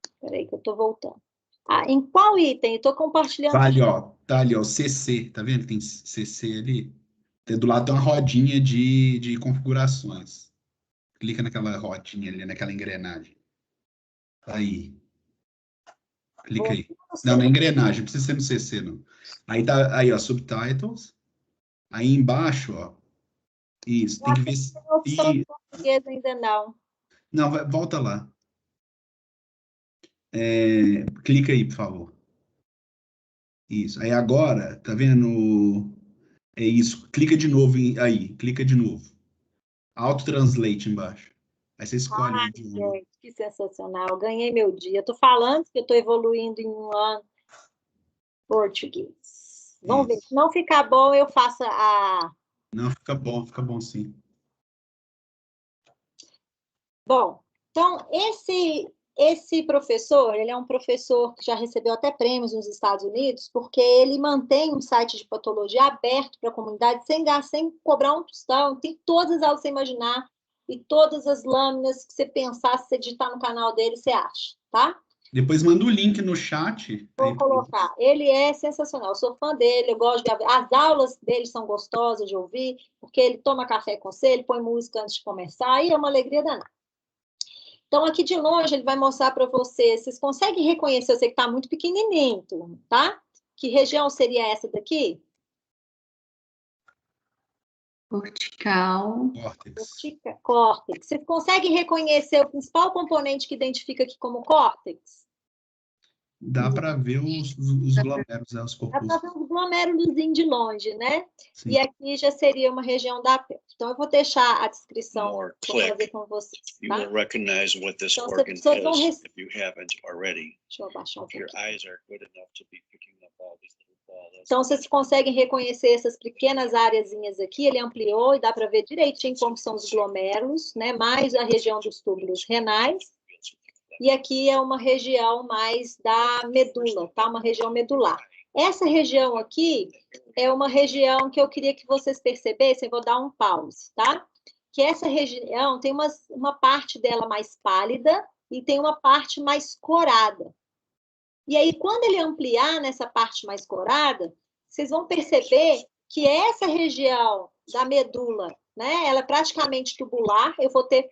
Espera aí que eu estou voltando. Em qual item? Estou compartilhando. Tá ali, ó, CC. Tá vendo? Tem CC ali. Do lado tem uma rodinha de configurações. Clica naquela rodinha ali, naquela engrenagem. Aí. Clica aí. Não, na engrenagem, não precisa ser no CC, não. Aí tá aí, ó, subtitles. Aí embaixo, ó. Isso, tem que ver se. Não tem opção de português ainda não. Não, volta lá. Clica aí, por favor. Isso. Aí agora, tá vendo? É isso. Clica de novo aí. Clica de novo. Auto-translate embaixo. Aí você escolhe o idioma. Gente, que sensacional. Eu ganhei meu dia. Eu tô falando que eu tô evoluindo em um ano português. Vamos ver. Se não ficar bom, eu faço a... Não, fica bom sim. Bom, então, esse professor, ele é um professor que já recebeu até prêmios nos Estados Unidos, porque ele mantém um site de patologia aberto para a comunidade, sem cobrar um tostão, tem todas as aulas que você imaginar, e todas as lâminas que você pensar, se você digitar no canal dele, você acha, tá? Depois manda o link no chat. Vou colocar. Ele é sensacional, eu sou fã dele, eu gosto de... As aulas dele são gostosas de ouvir, porque ele toma café com você, ele põe música antes de começar, e é uma alegria danada. Então, aqui de longe, ele vai mostrar para vocês. Vocês conseguem reconhecer? Eu sei que está muito pequenininho, tá? Que região seria essa daqui? Cortical. Córtex. Vocês conseguem reconhecer o principal componente que identifica aqui como córtex? Dá para ver os glomérulos, né, os Dá para corpos. ver um glomérulos de longe, né? Sim. E aqui já seria uma região da pele. Então, eu vou deixar a descrição More para fazer click, com vocês, you tá? will recognize what this Então, organ vocês vão is if you haven't already. Deixa eu abaixar um If your pouquinho. eyes are good enough to be picking up all these little balls. Então, vocês conseguem reconhecer essas pequenas áreazinhas aqui, ele ampliou e dá para ver direitinho como são os glomérulos, né? Mais a região dos túbulos renais. E aqui é uma região mais da medula, tá? Uma região medular. Essa região aqui é uma região que eu queria que vocês percebessem, vou dar um pause, tá? Que essa região tem uma parte dela mais pálida e tem uma parte mais corada. E aí, quando ele ampliar nessa parte mais corada, vocês vão perceber que essa região da medula, né, ela é praticamente tubular, eu vou ter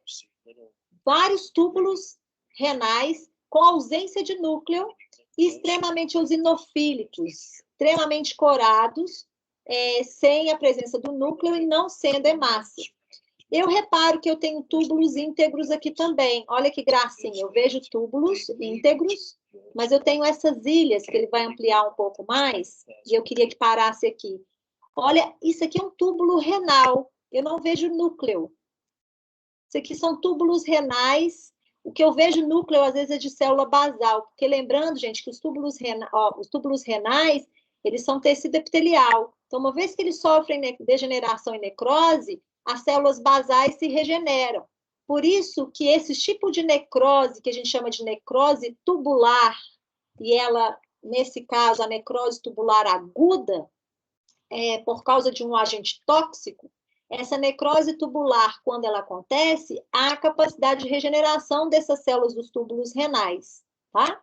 vários túbulos renais com ausência de núcleo e extremamente eosinofílicos, extremamente corados, sem a presença do núcleo e não sendo hemácia. Eu reparo que eu tenho túbulos íntegros aqui também. Olha que gracinha, eu vejo túbulos íntegros, mas eu tenho essas ilhas que ele vai ampliar um pouco mais, e eu queria que parasse aqui. Olha, isso aqui é um túbulo renal, eu não vejo núcleo. Isso aqui são túbulos renais. O que eu vejo núcleo, às vezes, é de célula basal, porque lembrando, gente, que os túbulos renais, eles são tecido epitelial. Então, uma vez que eles sofrem degeneração e necrose, as células basais se regeneram. Por isso que esse tipo de necrose, que a gente chama de necrose tubular, e ela, nesse caso, a necrose tubular aguda, por causa de um agente tóxico, essa necrose tubular, quando ela acontece, há capacidade de regeneração dessas células dos túbulos renais, tá?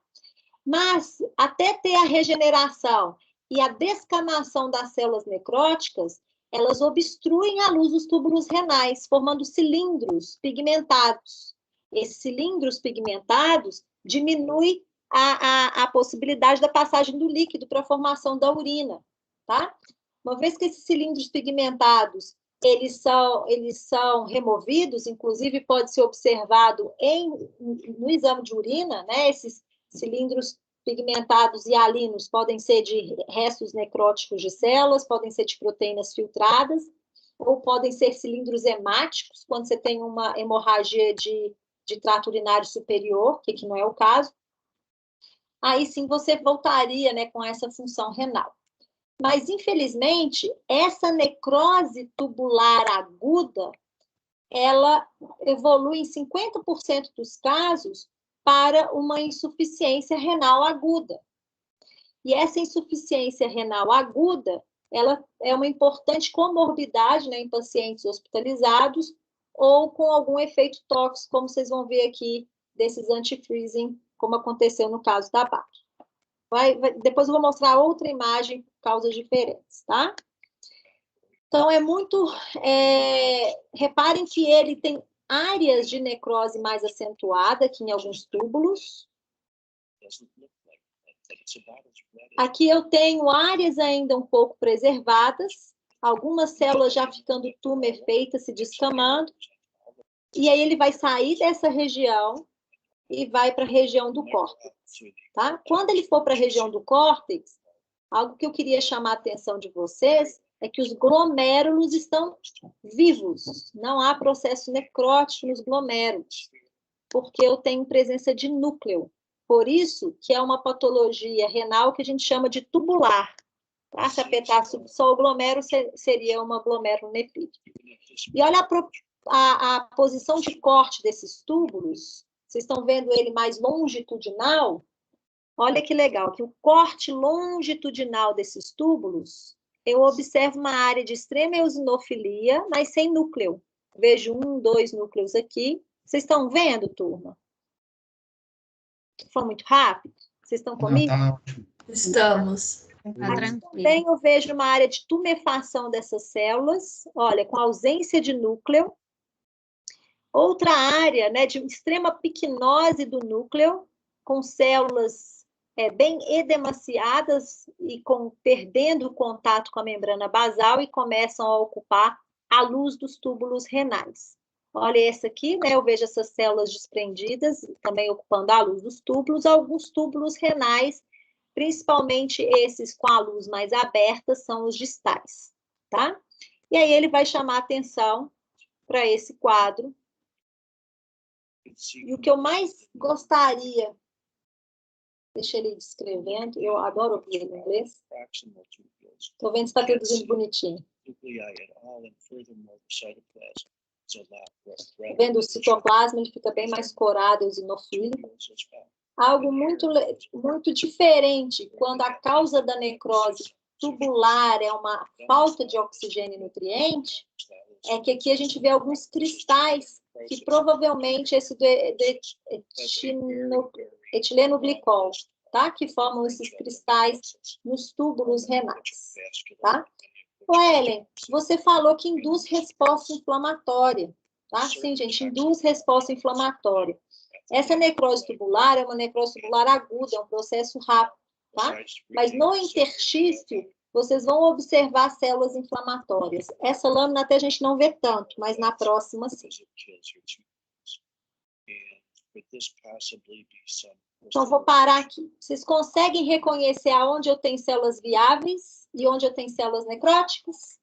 Mas, até ter a regeneração e a descamação das células necróticas, elas obstruem a luz dos túbulos renais, formando cilindros pigmentados. Esses cilindros pigmentados diminuem a possibilidade da passagem do líquido para a formação da urina, tá? Uma vez que esses cilindros pigmentados eles são removidos, inclusive pode ser observado no exame de urina, né? Esses cilindros pigmentados e hialinos podem ser de restos necróticos de células, podem ser de proteínas filtradas, ou podem ser cilindros hemáticos, quando você tem uma hemorragia de trato urinário superior, que aqui não é o caso. Aí sim você voltaria, né, com essa função renal. Mas, infelizmente, essa necrose tubular aguda, ela evolui em 50% dos casos para uma insuficiência renal aguda. E essa insuficiência renal aguda, ela é uma importante comorbidade, né, em pacientes hospitalizados ou com algum efeito tóxico, como vocês vão ver aqui, desses anti-freezing, como aconteceu no caso da BAC. Depois eu vou mostrar outra imagem por causas diferentes, tá? Então, reparem que ele tem áreas de necrose mais acentuada aqui em alguns túbulos. Aqui eu tenho áreas ainda um pouco preservadas, algumas células já ficando tumefeitas, se descamando, e aí ele vai sair dessa região e vai para a região do córtex, tá? Quando ele for para a região do córtex, algo que eu queria chamar a atenção de vocês é que os glomérulos estão vivos, não há processo necrótico nos glomérulos, porque eu tenho presença de núcleo. Por isso que é uma patologia renal que a gente chama de tubular. Tá? Se afetasse só o glomérulo, seria uma glomerulonefrite. E olha a posição de corte desses túbulos. Vocês estão vendo ele mais longitudinal? Olha que legal, que o corte longitudinal desses túbulos, eu observo uma área de extrema eosinofilia, mas sem núcleo. Vejo 1, 2 núcleos aqui. Vocês estão vendo, turma? Foi muito rápido? Vocês estão comigo? Não, tá ótimo. Estamos. Tá tranquilo. Também eu vejo uma área de tumefação dessas células, olha, com ausência de núcleo. Outra área, né, de extrema piquenose do núcleo, com células bem edemaciadas e perdendo o contato com a membrana basal e começam a ocupar a luz dos túbulos renais. Olha esse aqui, né? Eu vejo essas células desprendidas, também ocupando a luz dos túbulos, alguns túbulos renais, principalmente esses com a luz mais aberta, são os distais, tá? E aí ele vai chamar a atenção para esse quadro. E o que eu mais gostaria, deixa ele descrevendo, eu adoro ouvir ele em inglês. Estou vendo se está traduzindo bonitinho. Tá vendo o citoplasma, ele fica bem mais corado, eosinofílico. Algo muito diferente quando a causa da necrose tubular é uma falta de oxigênio e nutriente, é que aqui a gente vê alguns cristais que provavelmente esse do etilenoglicol, tá? Que formam esses cristais nos túbulos renais, tá? Ellen, você falou que induz resposta inflamatória, tá? Sim, gente, induz resposta inflamatória. Essa necrose tubular é uma necrose tubular aguda, é um processo rápido, tá? Mas no interstício, vocês vão observar células inflamatórias. Essa lâmina até a gente não vê tanto, mas na próxima, sim. Então, vou parar aqui. Vocês conseguem reconhecer aonde eu tenho células viáveis e onde eu tenho células necróticas?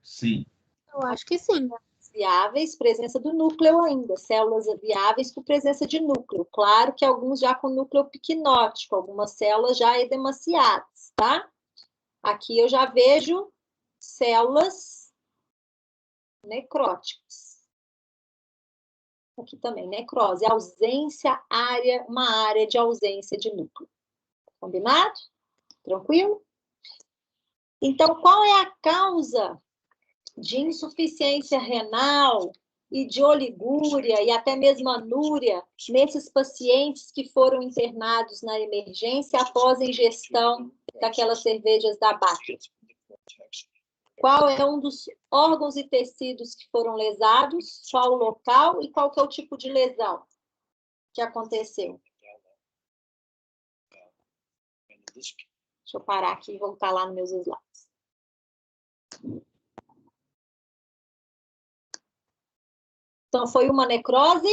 Sim. Eu acho que sim. Viáveis, presença do núcleo ainda. Células viáveis com presença de núcleo. Claro que alguns já com núcleo piquinótico, algumas células já edemaciadas, tá? Aqui eu já vejo células necróticas. Aqui também, necrose, ausência, uma área de ausência de núcleo. Combinado? Tranquilo? Então, qual é a causa de insuficiência renal e de oligúria e até mesmo anúria nesses pacientes que foram internados na emergência após a ingestão daquelas cervejas da Baker? Qual é um dos órgãos e tecidos que foram lesados, qual o local e qual que é o tipo de lesão que aconteceu? Deixa eu parar aqui e voltar lá nos meus slides. Então, foi uma necrose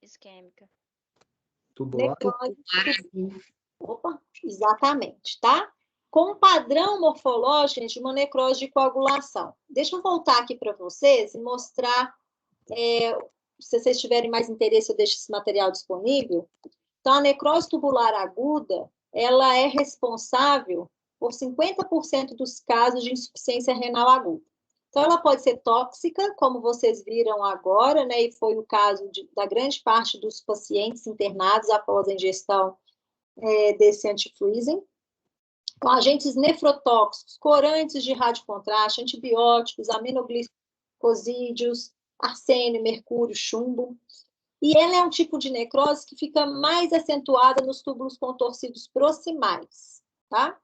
isquêmica. Tubular. Opa, exatamente, tá? Com um padrão morfológico, gente, de uma necrose de coagulação. Deixa eu voltar aqui para vocês e mostrar, se vocês tiverem mais interesse, eu deixo esse material disponível. Então, a necrose tubular aguda, ela é responsável por 50% dos casos de insuficiência renal aguda. Então, ela pode ser tóxica, como vocês viram agora, né? E foi o caso da grande parte dos pacientes internados após a ingestão desse antifreezing. Com agentes nefrotóxicos, corantes de radiocontraste, antibióticos, aminoglicosídeos, arsênio, mercúrio, chumbo. E ela é um tipo de necrose que fica mais acentuada nos túbulos contorcidos proximais, tá?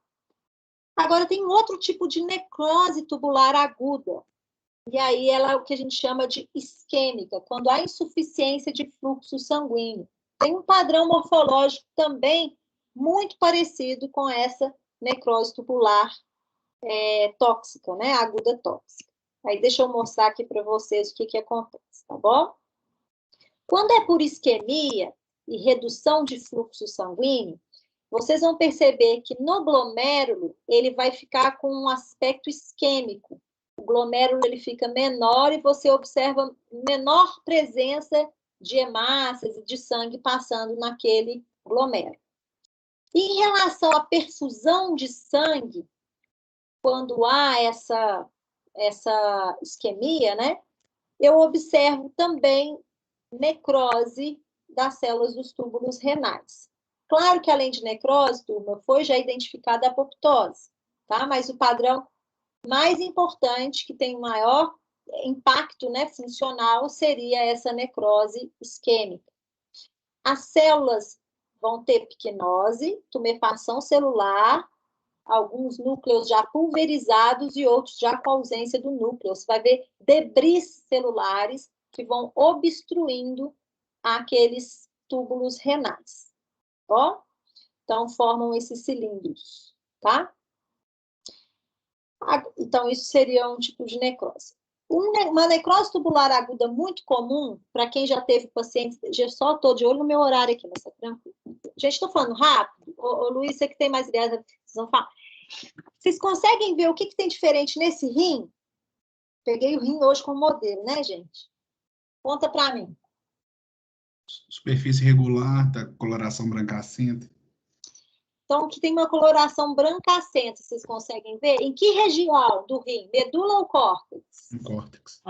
Agora, tem outro tipo de necrose tubular aguda. E aí ela é o que a gente chama de isquêmica, quando há insuficiência de fluxo sanguíneo. Tem um padrão morfológico também muito parecido com essa necrose tubular tóxica, né? Aguda tóxica. Aí deixa eu mostrar aqui para vocês o que acontece, tá bom? Quando é por isquemia e redução de fluxo sanguíneo, vocês vão perceber que no glomérulo ele vai ficar com um aspecto isquêmico. O glomérulo ele fica menor e você observa menor presença de hemácias e de sangue passando naquele glomérulo. Em relação à perfusão de sangue, quando há essa isquemia, né, eu observo também necrose das células dos túbulos renais. Claro que, além de necrose, turma, foi já identificada a apoptose, tá? Mas o padrão mais importante, que tem maior impacto, né, funcional, seria essa necrose isquêmica. As células vão ter picnose, tumefação celular, alguns núcleos já pulverizados e outros já com ausência do núcleo. Você vai ver debris celulares que vão obstruindo aqueles túbulos renais, ó? Então, formam esses cilindros, tá? Então, isso seria um tipo de necrose. Uma necrose tubular aguda muito comum, para quem já teve paciente, já só estou de olho no meu horário aqui, mas tá tranquilo. Gente, estou falando rápido. Ô, Luiz, você que tem mais ideias, vocês vão falar. Vocês conseguem ver o que tem diferente nesse rim? Peguei o rim hoje como modelo, né, gente? Conta para mim. Superfície regular, tá, coloração brancacenta. Então, que tem uma coloração brancacenta, vocês conseguem ver? Em que região do rim? Medula ou córtex? No córtex.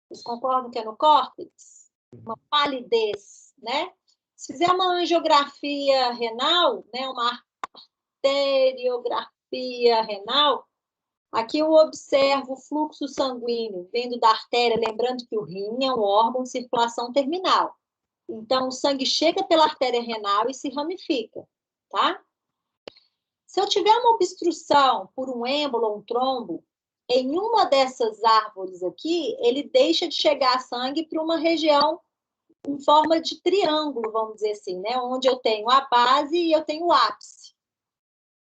Vocês concordam que é no córtex? Uma palidez, né? Se fizer uma angiografia renal, né, uma arteriografia renal, aqui eu observo o fluxo sanguíneo vindo da artéria, lembrando que o rim é um órgão de circulação terminal. Então, o sangue chega pela artéria renal e se ramifica, tá? Se eu tiver uma obstrução por um êmbolo ou um trombo, em uma dessas árvores aqui, ele deixa de chegar sangue para uma região em forma de triângulo, vamos dizer assim, né? Onde eu tenho a base e eu tenho o ápice.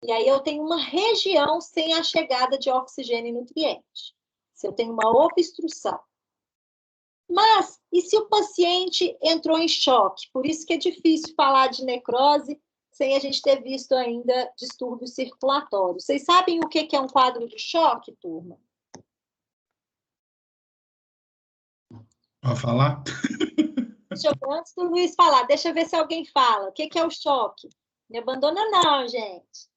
E aí eu tenho uma região sem a chegada de oxigênio e nutriente. Se eu tenho uma obstrução. Mas, e se o paciente entrou em choque? Por isso que é difícil falar de necrose sem a gente ter visto ainda distúrbios circulatórios. Vocês sabem o que é um quadro de choque, turma? Pode falar? Antes do Luiz falar, deixa eu ver se alguém fala. O que é o choque? Me abandona não, gente.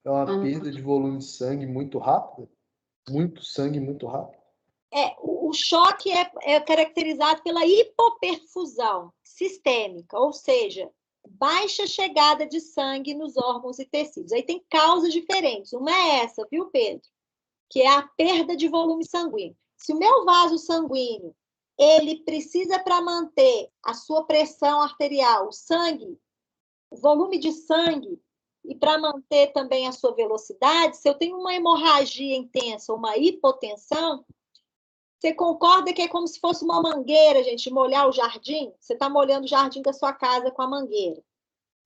É uma perda de volume de sangue muito rápida? Muito sangue muito rápido? O choque é caracterizado pela hipoperfusão sistêmica, ou seja, baixa chegada de sangue nos órgãos e tecidos. Aí tem causas diferentes. Uma é essa, viu, Pedro? Que é a perda de volume sanguíneo. Se o meu vaso sanguíneo, ele precisa para manter a sua pressão arterial, o sangue, o volume de sangue, e para manter também a sua velocidade, se eu tenho uma hemorragia intensa, uma hipotensão, você concorda que é como se fosse uma mangueira, gente, molhar o jardim? Você está molhando o jardim da sua casa com a mangueira.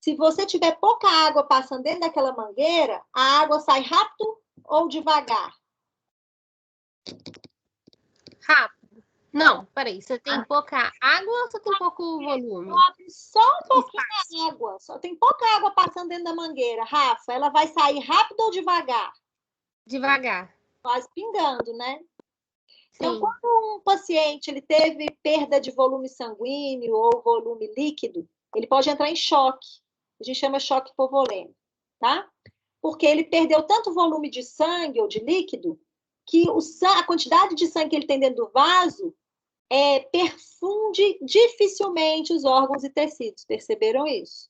Se você tiver pouca água passando dentro daquela mangueira, a água sai rápido ou devagar? Rápido. Não, peraí. Você tem pouca água ou você tem pouco volume? Só um pouquinho de água. Só tem pouca água passando dentro da mangueira. Rafa, ela vai sair rápido ou devagar? Devagar. Quase pingando, né? Então, Sim. quando um paciente ele teve perda de volume sanguíneo ou volume líquido, ele pode entrar em choque. A gente chama choque hipovolêmico, tá? Porque ele perdeu tanto volume de sangue ou de líquido que a quantidade de sangue que ele tem dentro do vaso perfunde dificilmente os órgãos e tecidos. Perceberam isso?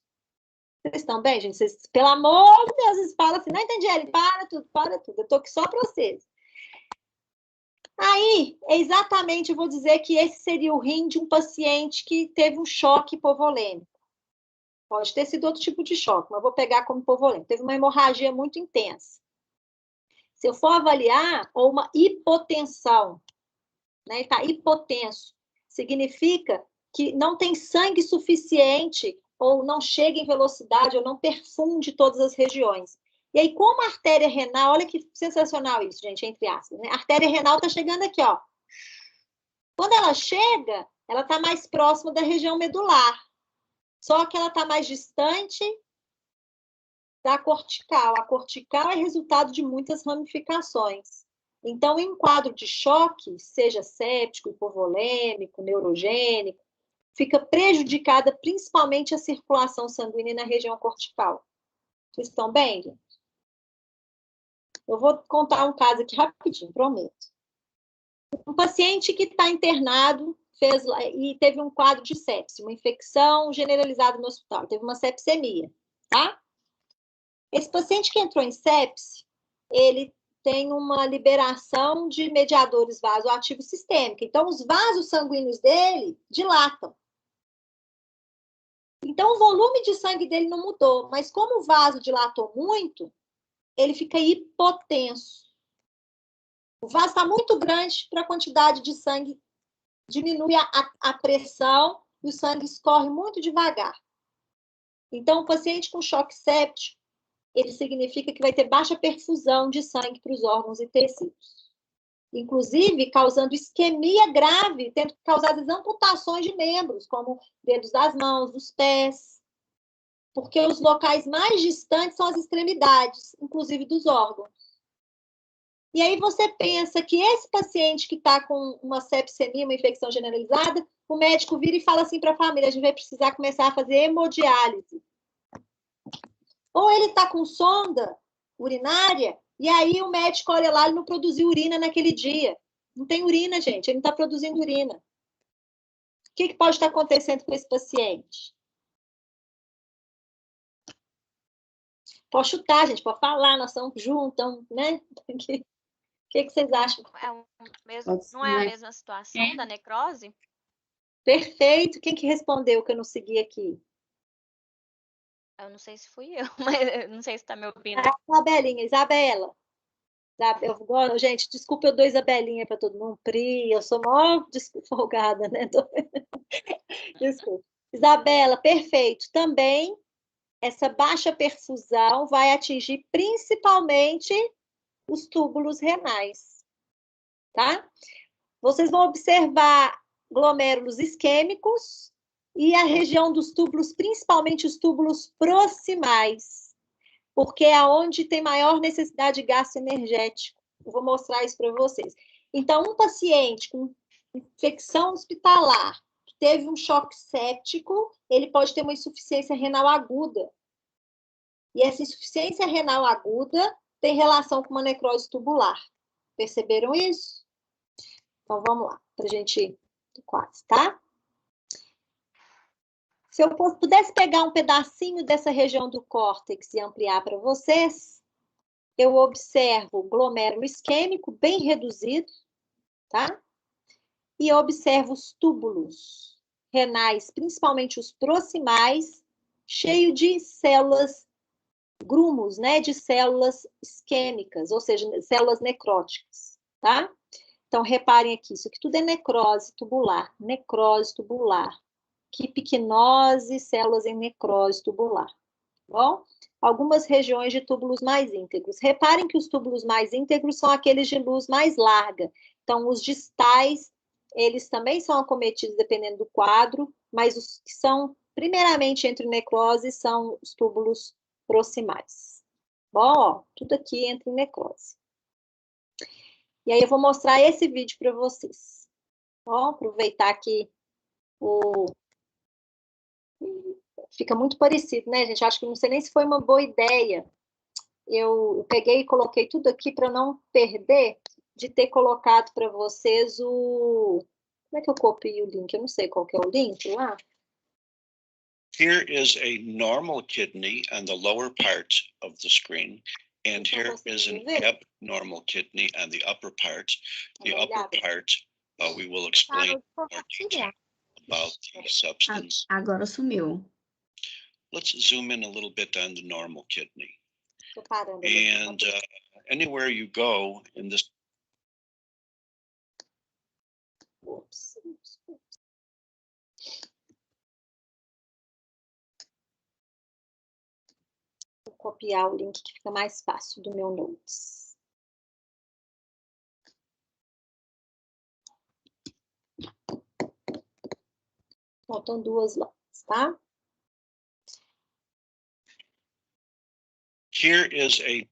Vocês estão bem, gente? Vocês, pelo amor de Deus, vocês falam assim, não entendi, ele para tudo. Eu estou aqui só para vocês. Aí, exatamente, eu vou dizer que esse seria o rim de um paciente que teve um choque hipovolêmico. Pode ter sido outro tipo de choque, mas vou pegar como hipovolêmico. Teve uma hemorragia muito intensa. Se eu for avaliar, ou uma hipotensão, né, ele está hipotenso, significa que não tem sangue suficiente, ou não chega em velocidade, ou não perfunde todas as regiões. E aí, como a artéria renal, olha que sensacional isso, gente, entre aspas, né? A artéria renal está chegando aqui, ó. Quando ela chega, ela está mais próxima da região medular. Só que ela está mais distante da cortical. A cortical é resultado de muitas ramificações. Então, em quadro de choque, seja séptico, hipovolêmico, neurogênico, fica prejudicada principalmente a circulação sanguínea na região cortical. Vocês estão bem, gente? Eu vou contar um caso aqui rapidinho, prometo. Um paciente que está internado e teve um quadro de sepse, uma infecção generalizada no hospital, teve uma sepsemia, tá? Esse paciente que entrou em sepse, ele tem uma liberação de mediadores vasoativos sistêmicos. Então, os vasos sanguíneos dele dilatam. Então, o volume de sangue dele não mudou, mas como o vaso dilatou muito, ele fica hipotenso. O vaso está muito grande para a quantidade de sangue, diminui a pressão e o sangue escorre muito devagar. Então, o paciente com choque séptico, ele significa que vai ter baixa perfusão de sangue para os órgãos e tecidos. Inclusive, causando isquemia grave, tendo causado amputações de membros, como dedos das mãos, dos pés, porque os locais mais distantes são as extremidades, inclusive dos órgãos. E aí você pensa que esse paciente que está com uma sepsemia, uma infecção generalizada, o médico vira e fala assim para a família, a gente vai precisar começar a fazer hemodiálise. Ou ele está com sonda urinária, e aí o médico olha lá, ele não produziu urina naquele dia. Não tem urina, gente, ele não está produzindo urina. O que pode estar acontecendo com esse paciente? Pode chutar, gente, pode falar, nós estamos juntos, né? O que vocês acham? Não é a mesma situação da necrose? Perfeito. Quem que respondeu que eu não segui aqui? Eu não sei se fui eu, mas eu não sei se está me ouvindo. Isabela. Gente, desculpa, eu dou Isabelinha para todo mundo. Pri, eu sou mó folgada, né? Desculpa. Isabela, perfeito. Também, essa baixa perfusão vai atingir principalmente os túbulos renais, tá? Vocês vão observar glomérulos isquêmicos e a região dos túbulos, principalmente os túbulos proximais, porque é onde tem maior necessidade de gasto energético. Eu vou mostrar isso para vocês. Então, um paciente com infecção hospitalar, que teve um choque séptico, ele pode ter uma insuficiência renal aguda. E essa insuficiência renal aguda tem relação com uma necrose tubular. Perceberam isso? Então, vamos lá, para a gente ir quase, tá? Se eu pudesse pegar um pedacinho dessa região do córtex e ampliar para vocês, eu observo o glomérulo isquêmico bem reduzido, tá? E observo os túbulos renais, principalmente os proximais, cheio de células, grumos, né? De células isquêmicas, ou seja, células necróticas, tá? Então, reparem aqui, isso aqui tudo é necrose tubular, quipicnose, células em necrose tubular, bom? Algumas regiões de túbulos mais íntegros. Reparem que os túbulos mais íntegros são aqueles de luz mais larga. Então, os distais, eles também são acometidos dependendo do quadro, mas os que são, primeiramente, entre necrose, são os túbulos proximais. Bom, ó, tudo aqui entra em necrose. E aí eu vou mostrar esse vídeo para vocês. Ó, aproveitar que fica muito parecido, né, gente? Acho que não sei nem se foi uma boa ideia. Eu peguei e coloquei tudo aqui para não perder de ter colocado para vocês o... Como é que eu copio o link? Eu não sei qual que é o link lá. Here is a normal kidney on the lower part of the screen, and here is an abnormal kidney on the upper part. The upper part, we will explain more detail about the substance. Agora sumiu. Let's zoom in a little bit on the normal kidney. And anywhere you go in this. Oops. Vou copiar o link que fica mais fácil do meu Notes. Faltam 2 lojas, tá? Here is a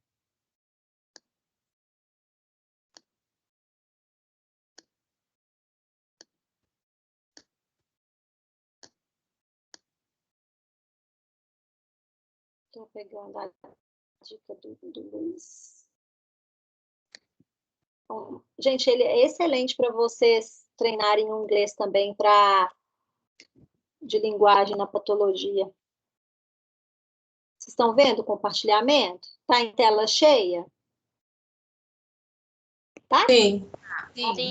Estou pegando a dica do Luiz. Bom, gente, ele é excelente para vocês treinarem o inglês também de linguagem na patologia. Vocês estão vendo o compartilhamento? Está em tela cheia? Tá? Sim.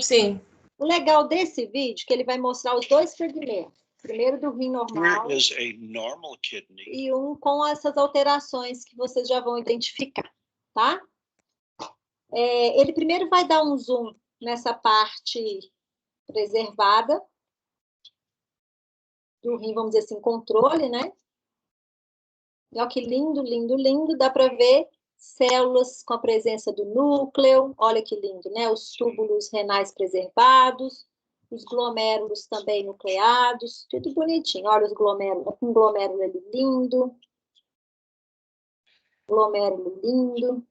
Sim. O legal desse vídeo é que ele vai mostrar os 2 fragmentos. Primeiro do rim normal here is a normal kidney. E um com essas alterações que vocês já vão identificar, tá? Ele primeiro vai dar um zoom nessa parte preservada do rim, vamos dizer assim, controle, né? E olha que lindo, lindo, lindo. Dá para ver células com a presença do núcleo. Olha que lindo, né? Os túbulos renais preservados, os glomérulos também nucleados, tudo bonitinho. Olha os glomérulos, um glomérulo ali lindo. Glomérulo lindo.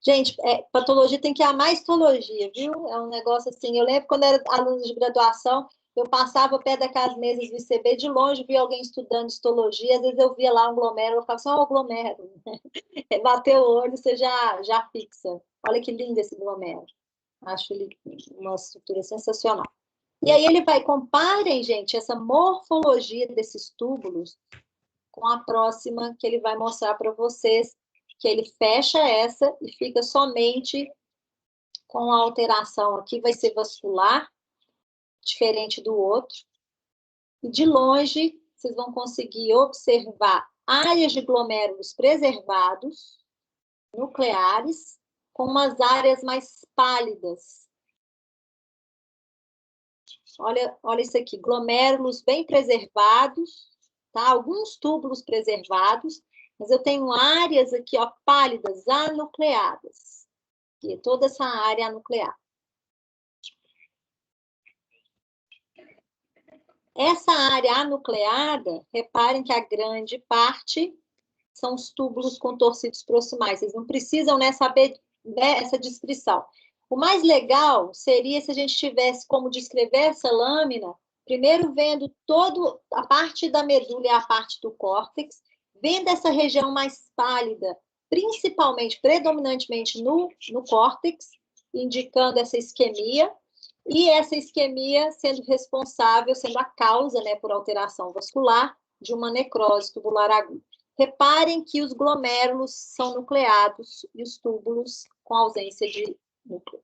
Gente, patologia tem que amar histologia, viu? É um negócio assim. Eu lembro quando eu era aluna de graduação, eu passava perto daquelas mesas do ICB, de longe via alguém estudando histologia, às vezes eu via lá um glomérulo, eu falava assim, ó, o glomérulo. Bateu o olho, você já fixa. Olha que lindo esse glomérulo. Acho ele uma estrutura sensacional. E aí ele vai, comparem, gente, essa morfologia desses túbulos com a próxima que ele vai mostrar para vocês, que ele fecha essa e fica somente com a alteração aqui, vai ser vascular, diferente do outro. E de longe, vocês vão conseguir observar áreas de glomérulos preservados, nucleares, com umas áreas mais pálidas. Olha isso aqui, glomérulos bem preservados, tá? Alguns túbulos preservados, mas eu tenho áreas aqui, ó, pálidas, anucleadas. E toda essa área anucleada. Essa área anucleada, reparem que a grande parte são os túbulos contorcidos proximais. Vocês não precisam, né, saber essa descrição. O mais legal seria se a gente tivesse como descrever essa lâmina, primeiro vendo toda a parte da medula e a parte do córtex, vendo essa região mais pálida, principalmente, predominantemente no córtex, indicando essa isquemia, e essa isquemia sendo responsável, sendo a causa, né, por alteração vascular de uma necrose tubular aguda. Reparem que os glomérulos são nucleados e os túbulos com ausência de núcleo.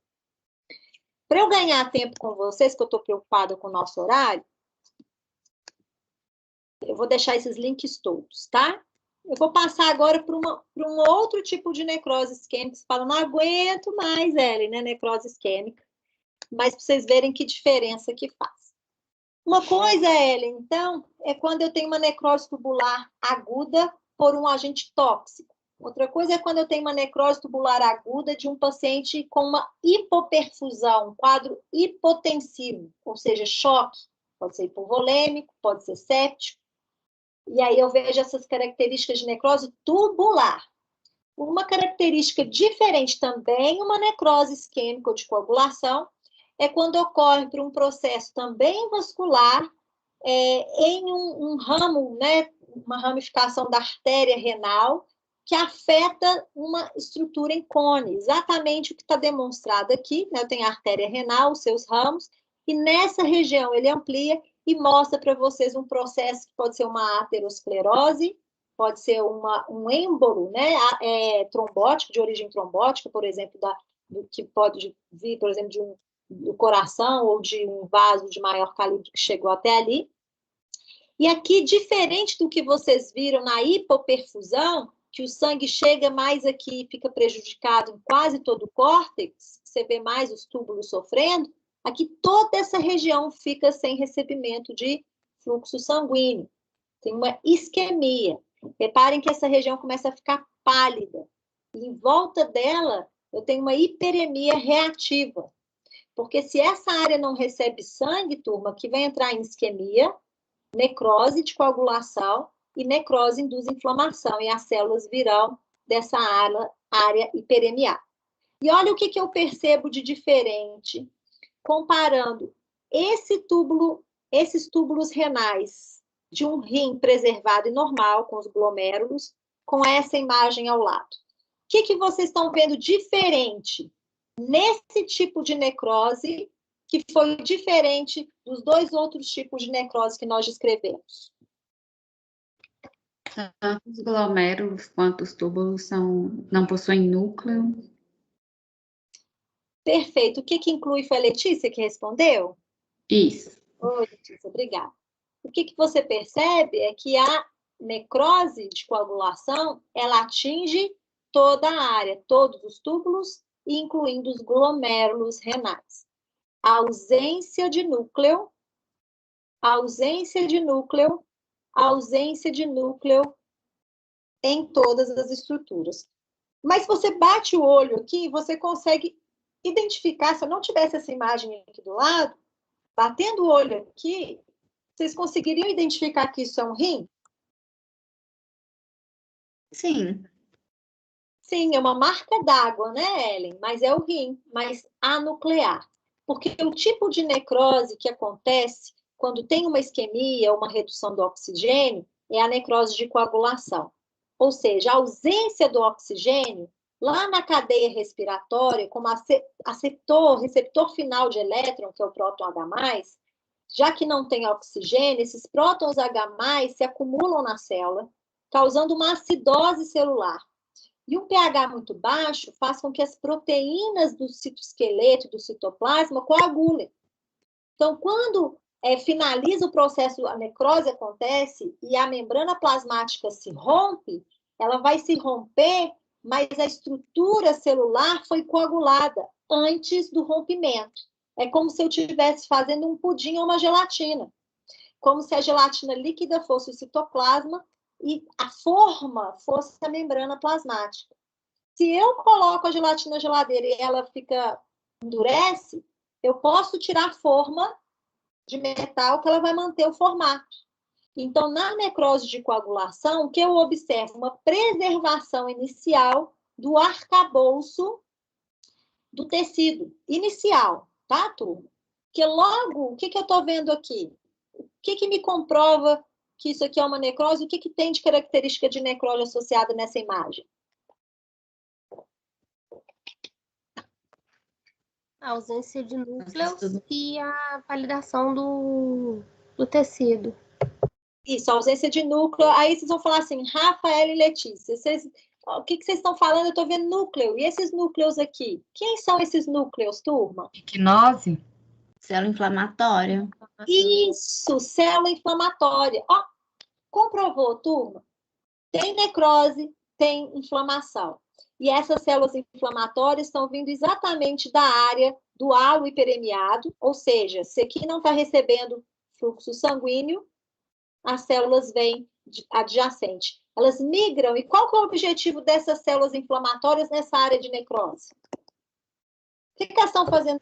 Para eu ganhar tempo com vocês, que eu estou preocupada com o nosso horário, eu vou deixar esses links todos, tá? Eu vou passar agora para um outro tipo de necrose isquêmica. Você fala, não aguento mais, Ellen, né? Necrose isquêmica. Mas para vocês verem que diferença que faz. Uma coisa, Ellen, então, é quando eu tenho uma necrose tubular aguda por um agente tóxico. Outra coisa é quando eu tenho uma necrose tubular aguda de um paciente com uma hipoperfusão, um quadro hipotensivo, ou seja, choque. Pode ser hipovolêmico, pode ser séptico. E aí eu vejo essas características de necrose tubular. Uma característica diferente também, uma necrose isquêmica ou de coagulação, é quando ocorre por um processo também vascular em um ramo, né, uma ramificação da artéria renal, que afeta uma estrutura em cone, exatamente o que está demonstrado aqui, né? Eu tenho a artéria renal, os seus ramos, e nessa região ele amplia e mostra para vocês um processo que pode ser uma aterosclerose, pode ser um êmbolo, né? Trombótico, de origem trombótica, por exemplo, que pode vir, por exemplo, do coração ou de um vaso de maior calibre que chegou até ali. E aqui, diferente do que vocês viram na hipoperfusão, que o sangue chega mais aqui e fica prejudicado em quase todo o córtex, você vê mais os túbulos sofrendo, aqui toda essa região fica sem recebimento de fluxo sanguíneo. Tem uma isquemia. Reparem que essa região começa a ficar pálida. E em volta dela, eu tenho uma hiperemia reativa. Porque se essa área não recebe sangue, turma, que vai entrar em isquemia, necrose de coagulação, e necrose induz inflamação, e as células virão dessa área hiperemiada. E olha o que eu percebo de diferente, comparando esses túbulos renais de um rim preservado e normal, com os glomérulos, com essa imagem ao lado. O que vocês estão vendo diferente nesse tipo de necrose, que foi diferente dos dois outros tipos de necrose que nós descrevemos? Tanto os glomérulos quanto os túbulos não possuem núcleo. Perfeito. O que inclui? Foi a Letícia que respondeu? Isso. Oi, Letícia, obrigada. O que você percebe é que a necrose de coagulação, ela atinge toda a área, todos os túbulos, incluindo os glomérulos renais. A ausência de núcleo, em todas as estruturas. Mas você bate o olho aqui, você consegue identificar, se eu não tivesse essa imagem aqui do lado, batendo o olho aqui, vocês conseguiriam identificar que isso é um rim? Sim. Sim, é uma marca d'água, né, Ellen? Mas é o rim, mas anuclear. Porque o tipo de necrose que acontece quando tem uma isquemia, uma redução do oxigênio, é a necrose de coagulação. Ou seja, a ausência do oxigênio, lá na cadeia respiratória, como receptor final de elétron, que é o próton H+, já que não tem oxigênio, esses prótons H+, se acumulam na célula, causando uma acidose celular. E um pH muito baixo faz com que as proteínas do citoesqueleto e do citoplasma coagulem. Então, quando finaliza o processo, a necrose acontece e a membrana plasmática se rompe, ela vai se romper, mas a estrutura celular foi coagulada antes do rompimento. É como se eu estivesse fazendo um pudim ou uma gelatina. Como se a gelatina líquida fosse o citoplasma e a forma fosse a membrana plasmática. Se eu coloco a gelatina na geladeira e ela endurece, eu posso tirar a forma de metal que ela vai manter o formato. Então, na necrose de coagulação, o que eu observo? Uma preservação inicial do arcabouço do tecido inicial, tá, turma? Porque logo, o que eu estou vendo aqui? O que me comprova que isso aqui é uma necrose? O que tem de característica de necrose associada nessa imagem? A ausência de núcleos e a validação do tecido. Isso, a ausência de núcleo. Aí vocês vão falar assim, Rafael e Letícia, o que vocês estão falando? Eu estou vendo núcleo. E esses núcleos aqui? Quem são esses núcleos, turma? Quinose? Célula inflamatória. Isso, célula inflamatória. Ó, comprovou, turma? Tem necrose, tem inflamação. E essas células inflamatórias estão vindo exatamente da área do halo hiperemiado, ou seja, se aqui não está recebendo fluxo sanguíneo, as células vêm adjacente. Elas migram, e qual que é o objetivo dessas células inflamatórias nessa área de necrose? O que elas estão fazendo?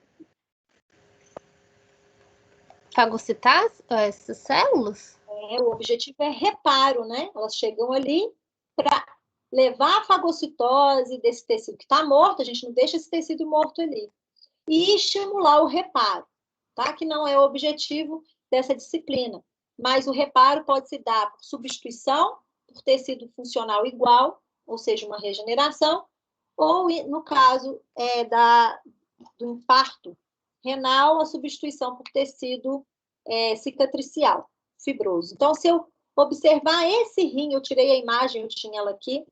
Fagocitar essas células? O objetivo é reparo, né? Elas chegam ali para levar a fagocitose desse tecido que está morto, a gente não deixa esse tecido morto ali, e estimular o reparo, tá? Que não é o objetivo dessa disciplina. Mas o reparo pode se dar por substituição, por tecido funcional igual, ou seja, uma regeneração, ou, no caso do infarto renal, a substituição por tecido cicatricial, fibroso. Então, se eu observar esse rim, eu tirei a imagem, eu tinha ela aqui,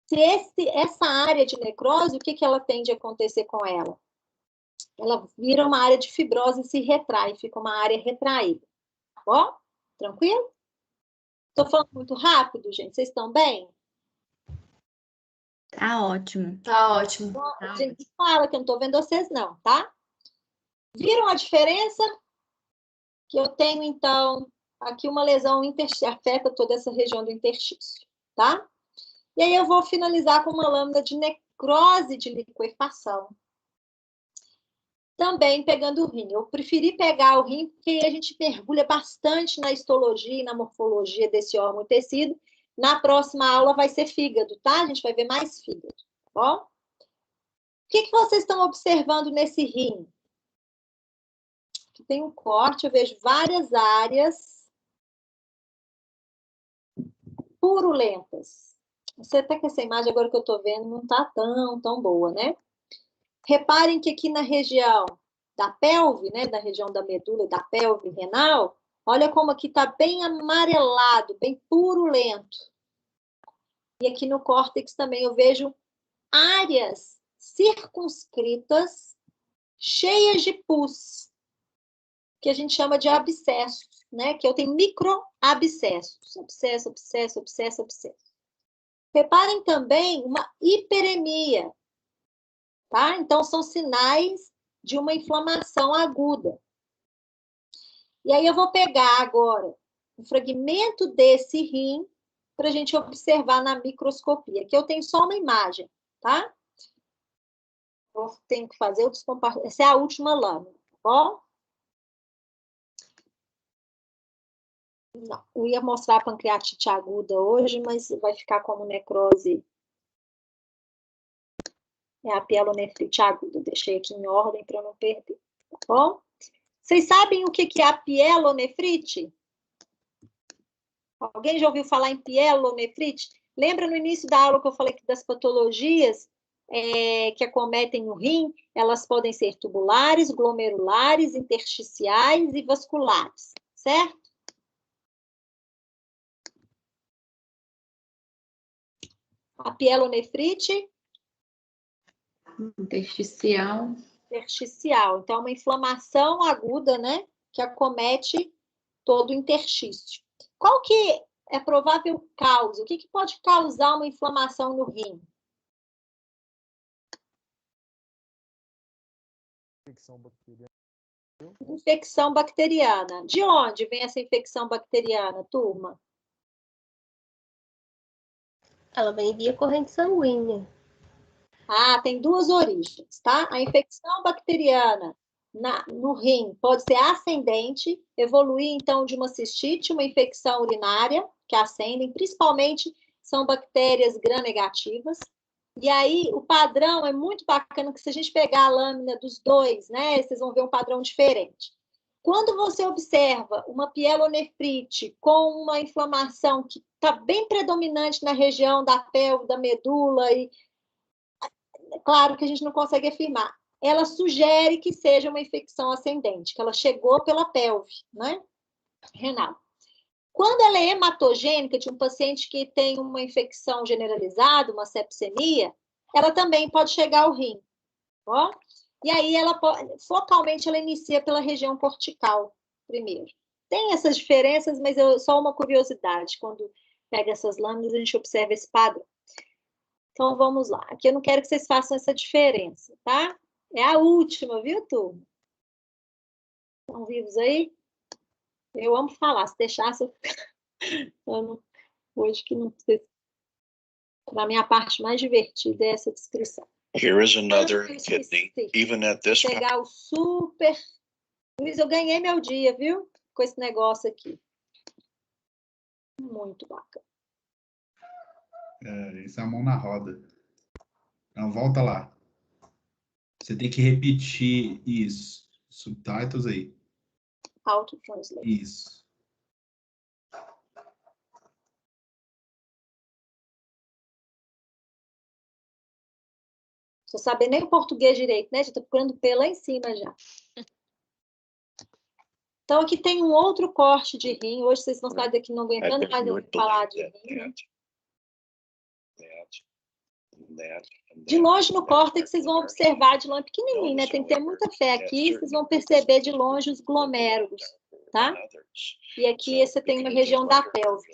se essa área de necrose, o que ela tende a acontecer com ela? Ela vira uma área de fibrose e se retrai, fica uma área retraída. Tá bom? Tranquilo? Estou falando muito rápido, gente? Vocês estão bem? Tá ótimo. Tá ótimo. A gente fala que eu não estou vendo vocês, não, tá? Viram a diferença? Que eu tenho, então, aqui uma lesão afeta toda essa região do interstício, tá? E aí eu vou finalizar com uma lâmina de necrose de liquefação. Também pegando o rim. Eu preferi pegar o rim porque a gente mergulha bastante na histologia e na morfologia desse órgão e tecido. Na próxima aula vai ser fígado, tá? A gente vai ver mais fígado, tá bom? O que vocês estão observando nesse rim? Aqui tem um corte, eu vejo várias áreas purulentas. Você até que essa imagem agora que eu estou vendo não está tão boa, né? Reparem que aqui na região da pelve, né, da região da medula, da pelve renal, olha como aqui está bem amarelado, bem purulento. E aqui no córtex também eu vejo áreas circunscritas, cheias de pus, que a gente chama de abscessos, né? Que eu tenho microabscessos. Abscesso. Reparem também uma hiperemia, tá? Então, são sinais de uma inflamação aguda. E aí eu vou pegar agora um fragmento desse rim para a gente observar na microscopia. Aqui eu tenho só uma imagem, tá? Eu tenho que fazer o descompartilhamento. Essa é a última lâmina, tá bom? Não, eu ia mostrar a pancreatite aguda hoje, mas vai ficar como necrose. É a pielonefrite aguda. Deixei aqui em ordem para eu não perder, tá bom? Vocês sabem o que é a pielonefrite? Alguém já ouviu falar em pielonefrite? Lembra no início da aula que eu falei das patologias que acometem o rim? Elas podem ser tubulares, glomerulares, intersticiais e vasculares, certo? A pielonefrite? Intersticial. Intersticial. Então, é uma inflamação aguda, né? Que acomete todo o interstício. Qual que é a provável causa? O que pode causar uma inflamação no rim? Infecção bacteriana. Infecção bacteriana. De onde vem essa infecção bacteriana, turma? Ela vem via corrente sanguínea. Ah, tem duas origens, tá? A infecção bacteriana no rim pode ser ascendente, evoluir então de uma cistite, uma infecção urinária, que ascendem, principalmente são bactérias gram-negativas. E aí o padrão é muito bacana, que se a gente pegar a lâmina dos dois, né, vocês vão ver um padrão diferente. Quando você observa uma pielonefrite com uma inflamação que está bem predominante na região da pelve, da medula, e é claro que a gente não consegue afirmar, ela sugere que seja uma infecção ascendente, que ela chegou pela pelve, né, renal. Quando ela é hematogênica, de um paciente que tem uma infecção generalizada, uma sepsemia, ela também pode chegar ao rim, ó. E aí, focalmente, ela inicia pela região cortical, primeiro. Tem essas diferenças, mas só uma curiosidade. Quando pega essas lâminas, a gente observa esse padrão. Então, vamos lá. Aqui eu não quero que vocês façam essa diferença, tá? É a última, viu, turma? Estão vivos aí? Eu amo falar. Se deixasse, hoje que não sei. Para mim, a parte mais divertida é essa descrição. Here is another kidney, even at this point. Pegar o super... Luiz, eu ganhei meu dia, viu? Com esse negócio aqui. Muito bacana. Isso é a mão na roda. Então, volta lá. Você tem que repetir isso. Subtitles aí. Auto-translate. Isso. Não saber nem o português direito, né? Já tô procurando P lá em cima já. Então, aqui tem um outro corte de rim. Hoje vocês vão sair daqui não aguentando mais eu falar de rim. Né? De longe no córtex, vocês vão observar de longe, pequenininho, né? Tem que ter muita fé aqui. Vocês vão perceber de longe os glomérulos, tá? E aqui você tem uma região da pelve.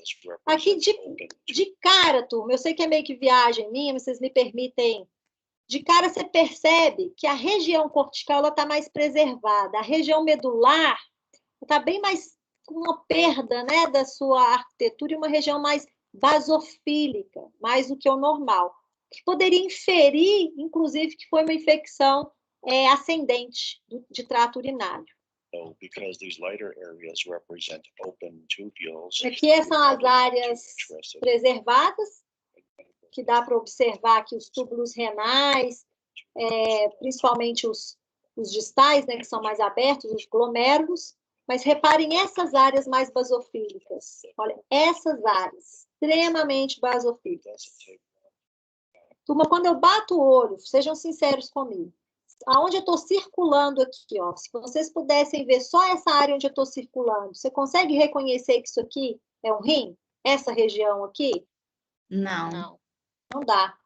Aqui de cara, turma, eu sei que é meio que viagem minha, mas vocês me permitem. De cara você percebe que a região cortical está mais preservada. A região medular está bem mais com uma perda, né, da sua arquitetura e uma região mais basofílica, mais do que o normal. Que poderia inferir, inclusive, que foi uma infecção ascendente de trato urinário. Aqui são as áreas preservadas, que dá para observar aqui os túbulos renais, principalmente os distais, né, que são mais abertos, os glomérulos, mas reparem essas áreas mais basofílicas. Olha, essas áreas, extremamente basofílicas. Turma, quando eu bato o olho, sejam sinceros comigo, aonde eu estou circulando aqui, ó, se vocês pudessem ver só essa área onde eu estou circulando, você consegue reconhecer que isso aqui é um rim? Essa região aqui? Não. Não dá.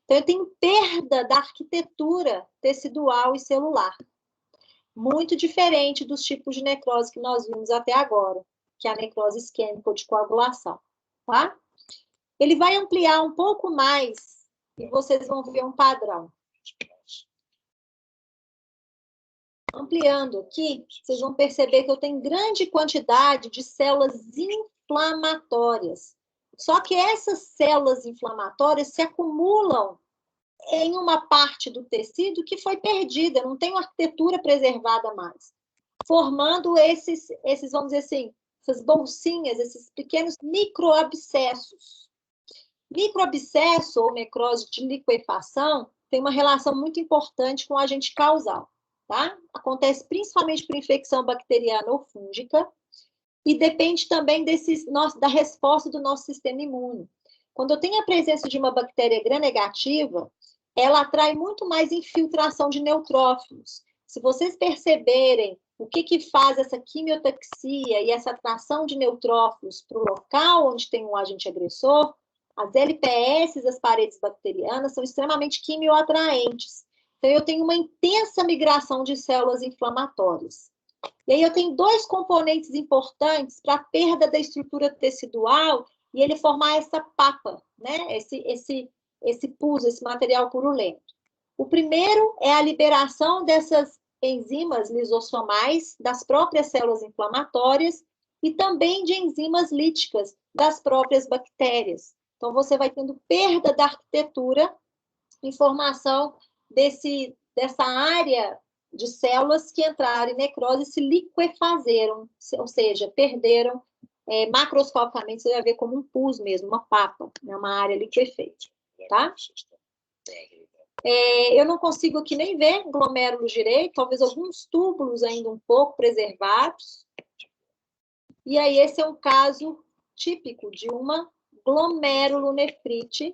Então, eu tenho perda da arquitetura tecidual e celular. Muito diferente dos tipos de necrose que nós vimos até agora, que é a necrose isquêmica ou de coagulação, tá? Ele vai ampliar um pouco mais e vocês vão ver um padrão. Ampliando aqui, vocês vão perceber que eu tenho grande quantidade de células inflamatórias. Só que essas células inflamatórias se acumulam em uma parte do tecido que foi perdida, não tem uma arquitetura preservada mais, formando esses, vamos dizer assim, essas bolsinhas, esses pequenos microabscessos. Microabscesso ou necrose de liquefação tem uma relação muito importante com o agente causal, tá? Acontece principalmente por infecção bacteriana ou fúngica e depende também da resposta do nosso sistema imune. Quando eu tenho a presença de uma bactéria gram-negativa, ela atrai muito mais infiltração de neutrófilos. Se vocês perceberem o que faz essa quimiotaxia e essa atração de neutrófilos para o local onde tem um agente agressor, as LPS, as paredes bacterianas, são extremamente quimioatraentes. Então, eu tenho uma intensa migração de células inflamatórias. E aí, eu tenho dois componentes importantes para a perda da estrutura tecidual e ele formar essa papa, né? Esse pus, esse material purulento. O primeiro é a liberação dessas enzimas lisossomais das próprias células inflamatórias e também de enzimas líticas das próprias bactérias. Então, você vai tendo perda da arquitetura em formação dessa área de células que entraram em necrose e se liquefazeram, ou seja, perderam macroscopicamente, você vai ver como um pus mesmo, uma papa, né, uma área liquefeita, tá? Eu não consigo aqui nem ver glomérulos direito, talvez alguns túbulos ainda um pouco preservados. E aí, esse é um caso típico de uma glomerulonefrite.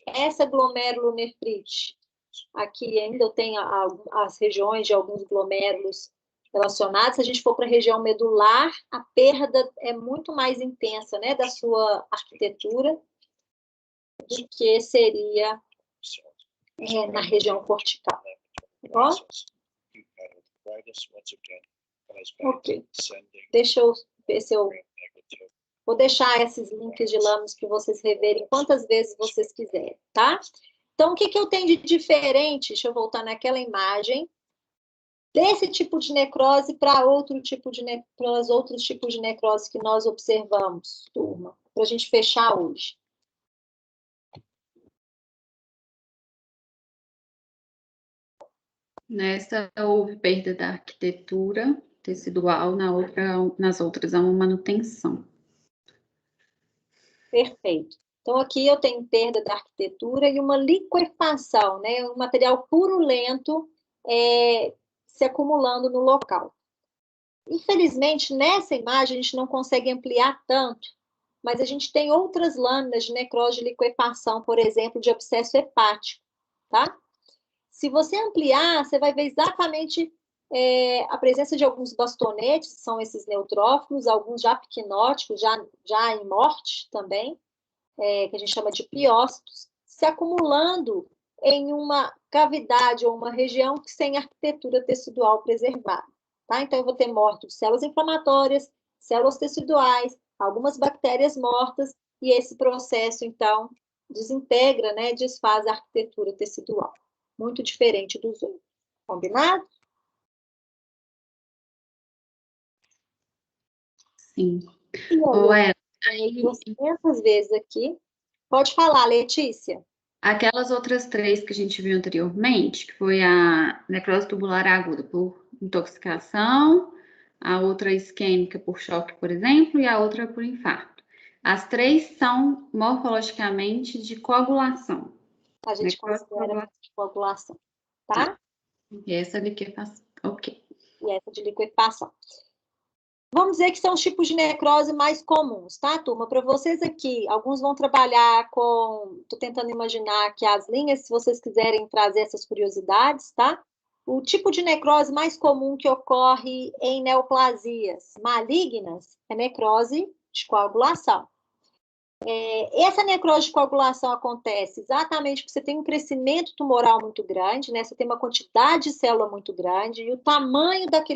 Essa glomerulonefrite, aqui ainda eu tenho as regiões de alguns glomérulos relacionados. Se a gente for para a região medular, a perda é muito mais intensa, né, da sua arquitetura do que seria na região cortical. Ó. Ok. Deixa eu ver se eu... Vou deixar esses links de lâminas para vocês reverem quantas vezes vocês quiserem, tá? Então, o que eu tenho de diferente? Deixa eu voltar naquela imagem. Desse tipo de necrose para outros tipos de necrose que nós observamos, turma, para a gente fechar hoje. Nessa houve perda da arquitetura tecidual, nas outras há uma manutenção. Perfeito. Então, aqui eu tenho perda da arquitetura e uma liquefação, né? Um material purulento se acumulando no local. Infelizmente, nessa imagem, a gente não consegue ampliar tanto, mas a gente tem outras lâminas de necrose de liquefação, por exemplo, de abscesso hepático, tá? Se você ampliar, você vai ver exatamente a presença de alguns bastonetes, que são esses neutrófilos, alguns já pquinóticos, já em morte também, que a gente chama de piócitos, se acumulando em uma cavidade ou uma região sem arquitetura tecidual preservada. Tá? Então, eu vou ter morte de células inflamatórias, células teciduais, algumas bactérias mortas, e esse processo, então, desintegra, né, desfaz a arquitetura tecidual. Muito diferente dos outros. Combinado? Sim. Ué, 200 vezes aqui. Pode falar, Letícia. Aquelas outras três que a gente viu anteriormente, que foi a necrose tubular aguda por intoxicação, a outra isquêmica por choque, por exemplo, e a outra por infarto. As três são morfologicamente de coagulação. A gente considera de coagulação, tá? E essa liquefação, ok. E essa de liquefação. Vamos dizer que são os tipos de necrose mais comuns, tá, turma? Para vocês aqui, alguns vão trabalhar com... Estou tentando imaginar aqui as linhas, se vocês quiserem trazer essas curiosidades, tá? O tipo de necrose mais comum que ocorre em neoplasias malignas é necrose de coagulação. Essa necrose de coagulação acontece exatamente porque você tem um crescimento tumoral muito grande, né? Você tem uma quantidade de célula muito grande e o tamanho daquele